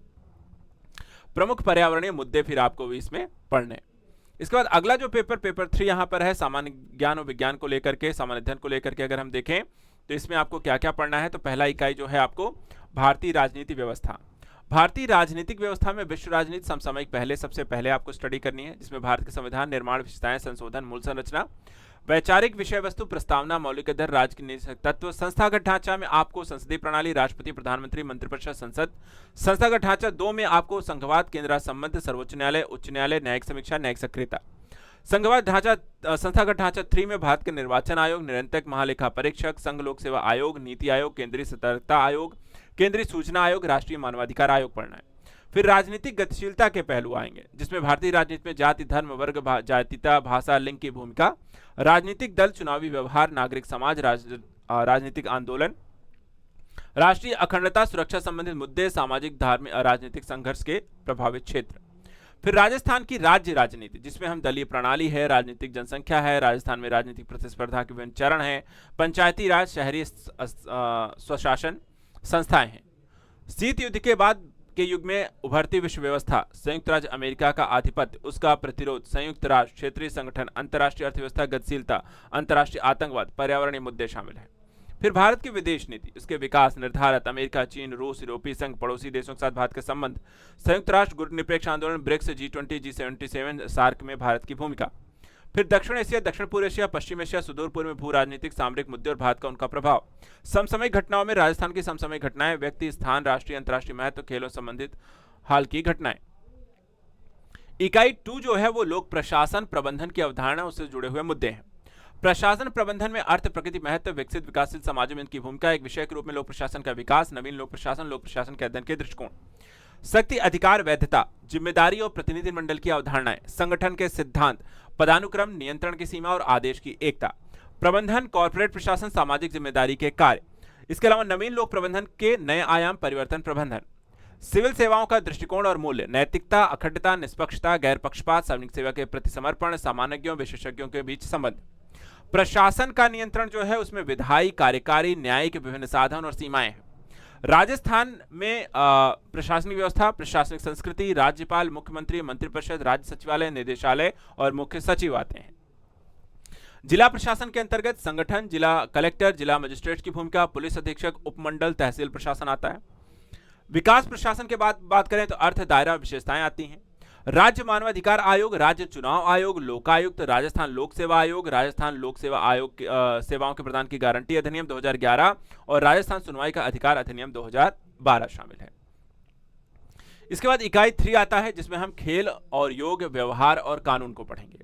Speaker 2: प्रमुख पर्यावरणीय मुद्दे फिर आपको भी इसमें पढ़ने। इसके बाद अगला जो पेपर 3 यहां पर है सामान्य ज्ञान और विज्ञान को लेकर के, सामान्य अध्ययन को लेकर के अगर हम देखें तो इसमें आपको क्या क्या पढ़ना है। तो पहला इकाई जो है आपको भारतीय राजनीति व्यवस्था। भारतीय राजनीतिक व्यवस्था में विश्व राजनीति समसामयिक पहले सबसे पहले आपको स्टडी करनी है, जिसमें भारत के संविधान, निर्माण, विशेषताएं, संशोधन, मूल संरचना, वैचारिक विषय वस्तु, प्रस्तावना, मौलिक दर, राजनीतिक तत्व, संस्थागत ढांचा में आपको संसदीय प्रणाली, राष्ट्रपति, प्रधानमंत्री, मंत्रिपरिषद, संसद। संस्थागत ढांचा 2 में आपको संघवाद, केंद्र संबंध, सर्वोच्च न्यायालय, उच्च न्यायालय, न्यायिक समीक्षा, न्यायिक सक्रियता। संघवाद ढांचा संस्थागत ढांचा 3 में भारत के निर्वाचन आयोग, निरंतर महालेखा परीक्षक, संघ लोक सेवा आयोग, नीति आयोग, केंद्रीय सतर्कता आयोग, केंद्रीय सूचना आयोग, राष्ट्रीय मानवाधिकार आयोग पढ़ना है। फिर राजनीतिक गतिशीलता के पहलू आएंगे, जिसमें भारतीय राजनीति में जाति, धर्म, वर्ग, जातीयता, भाषा, लिंग की भूमिका, राजनीतिक दल, चुनावी व्यवहार, नागरिक समाज, राजनीतिक आंदोलन, राष्ट्रीय अखंडता, सुरक्षा संबंधित मुद्दे, सामाजिक, धार्मिक, राजनीतिक संघर्ष के प्रभावित क्षेत्र। फिर राजस्थान की राज्य राजनीति, जिसमें हम दलीय प्रणाली है, राजनीतिक जनसंख्या है, राजस्थान में राजनीतिक प्रतिस्पर्धा के विभिन्न चरण हैं, पंचायती राज, शहरी स्वशासन संस्थाएं हैं। शीत युद्ध के बाद के युग में उभरती विश्व व्यवस्था, संयुक्त राज्य अमेरिका का आधिपत्य, उसका प्रतिरोध, संयुक्त राष्ट्र, क्षेत्रीय संगठन, अंतर्राष्ट्रीय अर्थव्यवस्था गतिशीलता, अंतर्राष्ट्रीय आतंकवाद, पर्यावरणीय मुद्दे शामिल हैं। फिर भारत की विदेश नीति, उसके विकास, निर्धारक, अमेरिका, चीन, रूस, यूरोपीय संघ, पड़ोसी देशों के साथ भारत के संबंध, संयुक्त राष्ट्र, गुटनिरपेक्ष आंदोलन, ब्रिक्स, G20, G77, सार्क में भारत की भूमिका। फिर दक्षिण एशिया, दक्षिण पूर्व एशिया, पश्चिम एशिया, सुदूर पूर्व में भू राजनीतिक सामरिक मुद्दे और भारत का उनका प्रभाव। समसामयिक घटनाओं में राजस्थान की समसामयिक घटनाएं, व्यक्ति, स्थान, राष्ट्रीय, अंतर्राष्ट्रीय महत्व, खेलों संबंधित हाल की घटनाएं। इकाई 2 जो है वो लोक प्रशासन प्रबंधन की अवधारणा, उससे जुड़े हुए मुद्दे हैं। प्रशासन प्रबंधन में अर्थ, प्रकृति, महत्व, विकसित विकासशील समाजों में इनकी भूमिका, एक विषय के रूप में लोक प्रशासन का विकास, नवीन लोक प्रशासन के अध्ययन के दृष्टिकोण, शक्ति, अधिकार, वैधता, जिम्मेदारी और प्रतिनिधि मंडल की अवधारणाएं, संगठन के सिद्धांत, पदानुक्रम, नियंत्रण की सीमा और आदेश की एकता, प्रबंधन, कॉर्पोरेट प्रशासन, सामाजिक जिम्मेदारी के कार्य। इसके अलावा नवीन लोक प्रबंधन के नए आयाम, परिवर्तन प्रबंधन, सिविल सेवाओं का दृष्टिकोण और मूल्य, नैतिकता, अखंडता, निष्पक्षता, गैर पक्षपात, सार्वजनिक सेवा के प्रति समर्पण, सामान्यज्ञों, विशेषज्ञों के बीच संबंध। प्रशासन का नियंत्रण जो है उसमें विधायी, कार्यकारी, न्यायिक विभिन्न साधन और सीमाएं हैं। राजस्थान में प्रशासनिक व्यवस्था, प्रशासनिक संस्कृति, राज्यपाल, मुख्यमंत्री, मंत्रिपरिषद, राज्य सचिवालय, निदेशालय और मुख्य सचिव आते हैं। जिला प्रशासन के अंतर्गत संगठन, जिला कलेक्टर, जिला मजिस्ट्रेट की भूमिका, पुलिस अधीक्षक, उपमंडल, तहसील प्रशासन आता है। विकास प्रशासन के बाद बात करें तो अर्थ, दायरा, विशेषताएं आती हैं। राज्य मानवाधिकार आयोग, राज्य चुनाव आयोग, लोकायुक्त, राजस्थान लोक सेवा आयोग, राजस्थान लोक सेवा आयोग सेवाओं के प्रदान की गारंटी अधिनियम 2011 और राजस्थान सुनवाई का अधिकार अधिनियम 2012 शामिल है। इसके बाद इकाई 3 आता है, जिसमें हम खेल और योग, व्यवहार और कानून को पढ़ेंगे।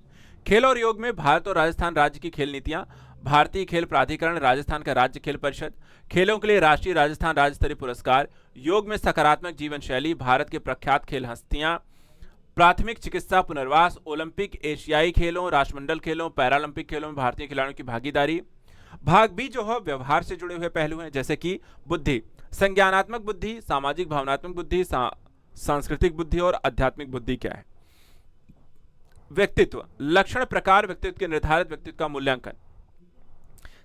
Speaker 2: खेल और योग में भारत और राजस्थान राज्य की खेल नीतियां, भारतीय खेल प्राधिकरण, राजस्थान का राज्य खेल परिषद, खेलों के लिए राष्ट्रीय राजस्थान राज्य स्तरीय पुरस्कार, योग में सकारात्मक जीवन शैली, भारत के प्रख्यात खेल हस्तियां, प्राथमिक चिकित्सा, पुनर्वास, ओलंपिक, एशियाई खेलों, राष्ट्रमंडल खेलों, पैरालंपिक खेलों में भारतीय खिलाड़ियों की भागीदारी। भाग बी जो है व्यवहार से जुड़े हुए पहलू हैं, जैसे कि बुद्धि, संज्ञानात्मक बुद्धि, सामाजिक भावनात्मक बुद्धि, सांस्कृतिक बुद्धि और आध्यात्मिक बुद्धि क्या है। व्यक्तित्व, लक्षण, प्रकार, व्यक्तित्व के निर्धारित, व्यक्तित्व का मूल्यांकन।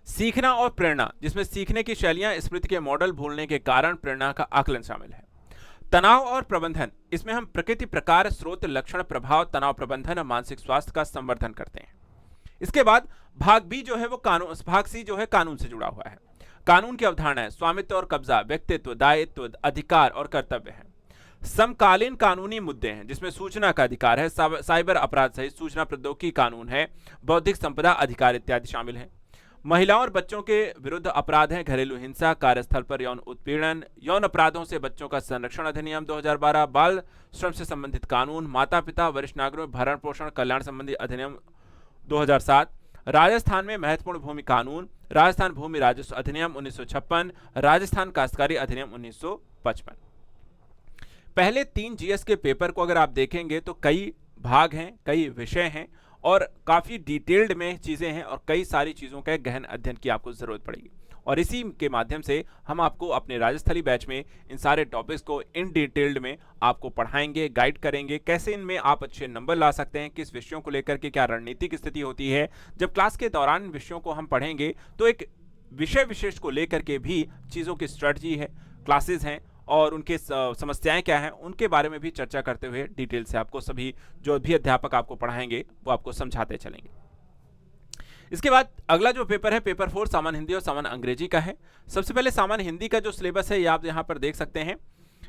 Speaker 2: सीखना और प्रेरणा, जिसमें सीखने की शैलियां, स्मृति के मॉडल, भूलने के कारण, प्रेरणा का आकलन शामिल है। तनाव और प्रबंधन, इसमें हम प्रकृति, प्रकार, स्रोत, लक्षण, प्रभाव, तनाव प्रबंधन और मानसिक स्वास्थ्य का संवर्धन करते हैं। इसके बाद भाग बी जो है वो कानून, भाग सी जो है कानून से जुड़ा हुआ है। कानून की अवधारणा है स्वामित्व और कब्जा, व्यक्तित्व, दायित्व, अधिकार और कर्तव्य है। समकालीन कानूनी मुद्दे हैं जिसमें सूचना का अधिकार है, साइबर अपराध सहित सूचना प्रौद्योगिकी कानून है, बौद्धिक संपदा अधिकार इत्यादि शामिल हैं। महिलाओं और बच्चों के विरुद्ध अपराध हैं घरेलू हिंसा, कार्यस्थल पर यौन उत्पीड़न, यौन अपराधों से बच्चों का संरक्षण अधिनियम 2012, बाल श्रम से संबंधित कानून, माता पिता वरिष्ठ नागरिकों भरण पोषण कल्याण संबंधी अधिनियम 2007, राजस्थान में महत्वपूर्ण भूमि कानून, राजस्थान भूमि राजस्व अधिनियम 1956, राजस्थान काश्तकारी अधिनियम 1955। पहले 3 जीएस के पेपर को अगर आप देखेंगे तो कई भाग हैं, कई विषय हैं और काफी डिटेल्ड में चीजें हैं और कई सारी चीजों का गहन अध्ययन की आपको जरूरत पड़ेगी। और इसी के माध्यम से हम आपको अपने राजस्थली बैच में इन सारे टॉपिक्स को इन डिटेल्ड में आपको पढ़ाएंगे, गाइड करेंगे, कैसे इनमें आप अच्छे नंबर ला सकते हैं, किस विषयों को लेकर के क्या रणनीतिक स्थिति होती है। जब क्लास के दौरान विषयों को हम पढ़ेंगे तो एक विषय विशेष को लेकर के भी चीज़ों की स्ट्रेटजी है, क्लासेस हैं और उनके समस्याएं क्या हैं उनके बारे में भी चर्चा करते हुए डिटेल से आपको सभी जो भी अध्यापक आपको पढ़ाएंगे वो आपको समझाते चलेंगे। इसके बाद अगला जो पेपर है पेपर 4 सामान्य हिंदी और सामान्य अंग्रेजी का है। सबसे पहले सामान्य हिंदी का जो सिलेबस है ये आप यहाँ पर देख सकते हैं।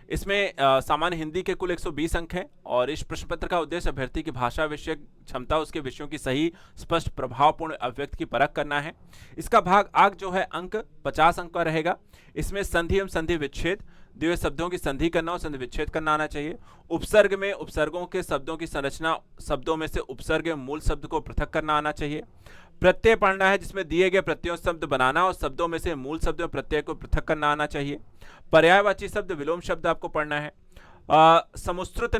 Speaker 2: इसमें सामान्य हिंदी के कुल 120 अंक हैं और इस प्रश्न पत्र का उद्देश्य अभ्यर्थी की भाषा विषय क्षमता, उसके विषयों की सही स्पष्ट प्रभावपूर्ण अभिव्यक्ति की परख करना है। इसका भाग आग जो है अंक 50 अंक का रहेगा। इसमें संधि एवं संधि विच्छेद, दिए हुए शब्दों की संधि करना और संधि विच्छेद करना आना चाहिए। उपसर्ग में उपसर्गों के शब्दों की संरचना, शब्दों में से उपसर्ग एवं मूल शब्द को पृथक करना आना चाहिए। प्रत्यय पढ़ना है जिसमें दिए गए प्रत्ययों शब्द बनाना और शब्दों में से मूल शब्द और प्रत्यय को पृथक करना आना चाहिए। पर्यायवाची शब्द, विलोम शब्द आपको पढ़ना है। समुश्रुत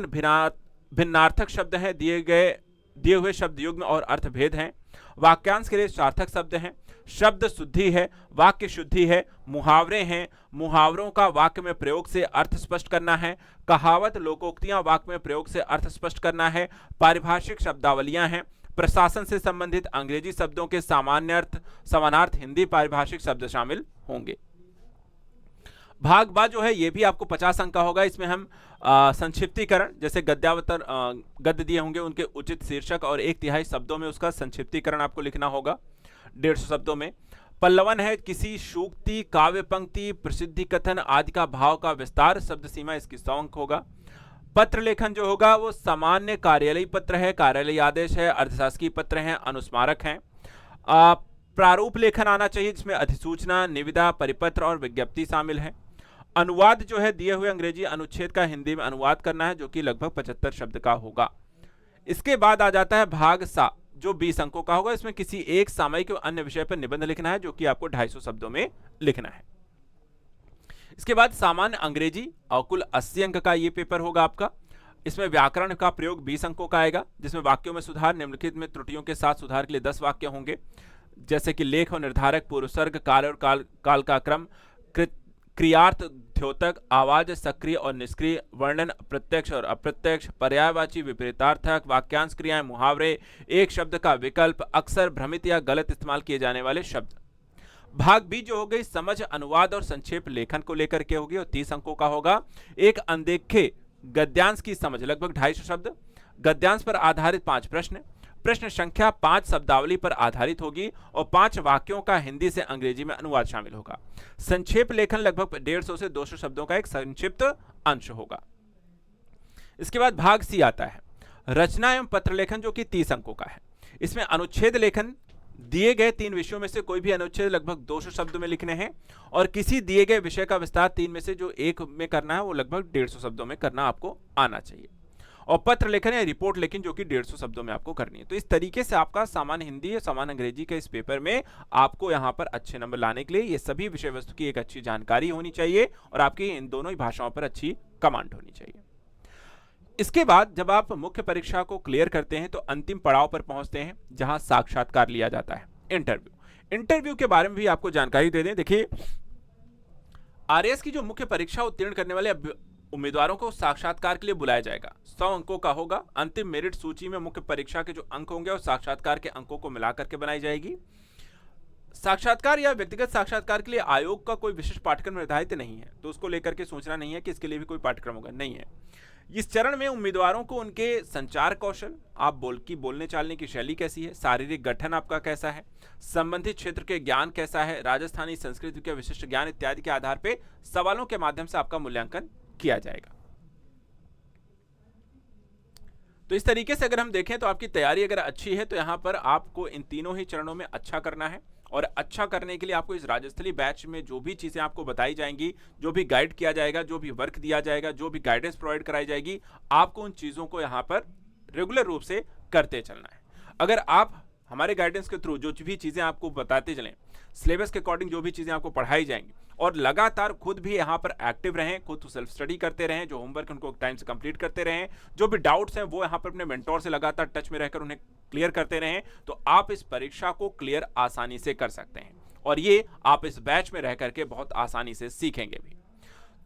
Speaker 2: भिन्नार्थक शब्द है, दिए हुए शब्द युग्म और अर्थभेद हैं। वाक्यांश के लिए सार्थक शब्द हैं। शब्द शुद्धि है, वाक्य शुद्धि है, मुहावरे हैं, मुहावरों का वाक्य में प्रयोग से अर्थ स्पष्ट करना है। कहावत, लोकोक्तियां वाक्य में प्रयोग से अर्थ स्पष्ट करना है। पारिभाषिक शब्दावलियां हैं। प्रशासन से संबंधित अंग्रेजी शब्दों के समानार्थ हिंदी पारिभाषिक शब्द शामिल होंगे। भाग बा जो है ये भी आपको 50 अंक का होगा। इसमें हम संक्षिप्तीकरण, जैसे गद्यावतर गद्य दिए होंगे उनके उचित शीर्षक और 1/3 शब्दों में उसका संक्षिप्तीकरण आपको लिखना होगा 150 शब्दों में। पल्लवन है किसी सूक्ति, काव्य पंक्ति, प्रसिद्धि कथन आदि का भाव का विस्तार, शब्द सीमा इसकी 100 अंक होगा। पत्र लेखन जो होगा वो सामान्य कार्यालयी पत्र है, कार्यालयी आदेश है, अर्धशासकीय पत्र हैं, अनुस्मारक हैं। प्रारूप लेखन आना चाहिए जिसमें अधिसूचना, निविदा, परिपत्र और विज्ञप्ति शामिल है। अनुवाद जो है दिए हुए अंग्रेजी अनुच्छेद का हिंदी में अनुवाद करना है जो कि लगभग 75 शब्द का होगा। इसके बाद आ जाता है भाग सा जो 20 अंकों का होगा। इसमें किसी एक सामयिक और अन्य विषय पर निबंध लिखना है जो कि आपको 250 शब्दों में लिखना है। इसके बाद सामान्य अंग्रेजी और कुल 80 अंक का ये पेपर होगा आपका। इसमें व्याकरण का प्रयोग 20 अंकों का आएगा जिसमें वाक्यों में सुधार, निम्नलिखित में त्रुटियों के साथ सुधार के लिए 10 वाक्य होंगे, जैसे कि लेख और निर्धारक, पूर्वसर्ग, काल और काल का क्रम, क्रियार्थ, द्योतक, आवाज, सक्रिय और निष्क्रिय, वर्णन, प्रत्यक्ष और अप्रत्यक्ष, पर्यायवाची, विपरीतार्थक, वाक्यांश, क्रियाएं, मुहावरे, एक शब्द का विकल्प, अक्सर भ्रमित या गलत इस्तेमाल किए जाने वाले शब्द। भाग बी जो हो गई समझ, अनुवाद और संक्षेप लेखन को लेकर के होगी और 30 अंकों का होगा। एक अनदेखे गद्यांश की समझ लगभग 250 शब्द, गद्यांश पर आधारित 5 प्रश्न, प्रश्न संख्या 5 शब्दावली पर आधारित होगी और 5 वाक्यों का हिंदी से अंग्रेजी में अनुवाद शामिल होगा। संक्षेप लेखन लगभग 150 से 200 शब्दों का एक संक्षिप्त अंश होगा। इसके बाद भाग सी आता है रचना एवं पत्र लेखन जो कि 30 अंकों का है। इसमें अनुच्छेद लेखन, दिए गए 3 विषयों में से कोई भी अनुच्छेद लगभग 200 शब्दों में लिखने हैं और किसी दिए गए विषय का विस्तार 3 में से जो एक में करना है वो लगभग 150 शब्दों में करना आपको आना चाहिए। और पत्र लेखन या रिपोर्ट लेखन जो कि 150 शब्दों में आपको करनी है। तो इस तरीके से आपका सामान्य हिंदी या सामान्य अंग्रेजी के इस पेपर में आपको यहाँ पर अच्छे नंबर लाने के लिए ये सभी विषय वस्तु की एक अच्छी जानकारी होनी चाहिए और आपकी इन दोनों ही भाषाओं पर अच्छी कमांड होनी चाहिए। इसके बाद जब आप मुख्य परीक्षा को क्लियर करते हैं तो अंतिम पड़ाव पर पहुंचते हैं जहां साक्षात्कार लिया जाता है, इंटरव्यू। इंटरव्यू के बारे में भी आपको जानकारी दे दें। देखिए आरएएस की जो मुख्य परीक्षा उत्तीर्ण करने वाले उम्मीदवारों को साक्षात्कार के लिए बुलाया जाएगा। 100 अंकों का होगा। अंतिम मेरिट सूची में मुख्य परीक्षा के जो अंक होंगे और साक्षात्कार के अंकों को मिलाकर के बनाई जाएगी। साक्षात्कार या व्यक्तिगत साक्षात्कार के लिए आयोग का कोई विशेष पाठ्यक्रम निर्धारित नहीं है, तो उसको लेकर के सोचना नहीं है कि इसके लिए भी कोई पाठ्यक्रम होगा, नहीं है। इस चरण में उम्मीदवारों को उनके संचार कौशल, आप बोलने चालने की शैली कैसी है, शारीरिक गठन आपका कैसा है, संबंधित क्षेत्र के ज्ञान कैसा है, राजस्थानी संस्कृति के विशिष्ट ज्ञान इत्यादि के आधार पर सवालों के माध्यम से आपका मूल्यांकन किया जाएगा। तो इस तरीके से अगर हम देखें तो आपकी तैयारी अगर अच्छी है तो यहां पर आपको इन तीनों ही चरणों में अच्छा करना है, और अच्छा करने के लिए आपको इस राजस्थली बैच में जो भी चीजें आपको बताई जाएंगी, जो भी गाइड किया जाएगा, जो भी वर्क दिया जाएगा, जो भी गाइडेंस प्रोवाइड कराई जाएगी, आपको उन चीजों को यहां पर रेगुलर रूप से करते चलना है। अगर आप हमारे गाइडेंस के थ्रू जो भी चीजें आपको बताते चलें, सिलेबस के अकॉर्डिंग जो भी चीजें आपको पढ़ाई जाएंगी, और लगातार खुद भी यहाँ पर एक्टिव रहें, खुद तो सेल्फ स्टडी करते रहें, जो होमवर्क उनको टाइम से कंप्लीट करते रहें, जो भी डाउट्स हैं वो यहाँ पर अपने मेंटोर से लगातार टच में रहकर उन्हें क्लियर करते रहें, तो आप इस परीक्षा को क्लियर आसानी से कर सकते हैं, और ये आप इस बैच में रह करके बहुत आसानी से सीखेंगे भी।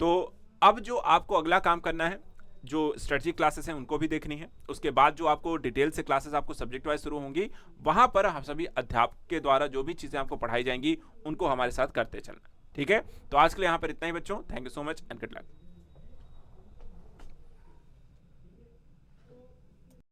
Speaker 2: तो अब जो आपको अगला काम करना है, जो स्ट्रेटजी क्लासेस हैं उनको भी देखनी है, उसके बाद जो आपको डिटेल से क्लासेस आपको सब्जेक्ट वाइज शुरू होंगी, वहां पर हम सभी अध्यापक के द्वारा जो भी चीजें आपको पढ़ाई जाएंगी उनको हमारे साथ करते चलना। ठीक है, तो आज के लिए यहां पर इतना ही बच्चों। Thank you so much and good luck.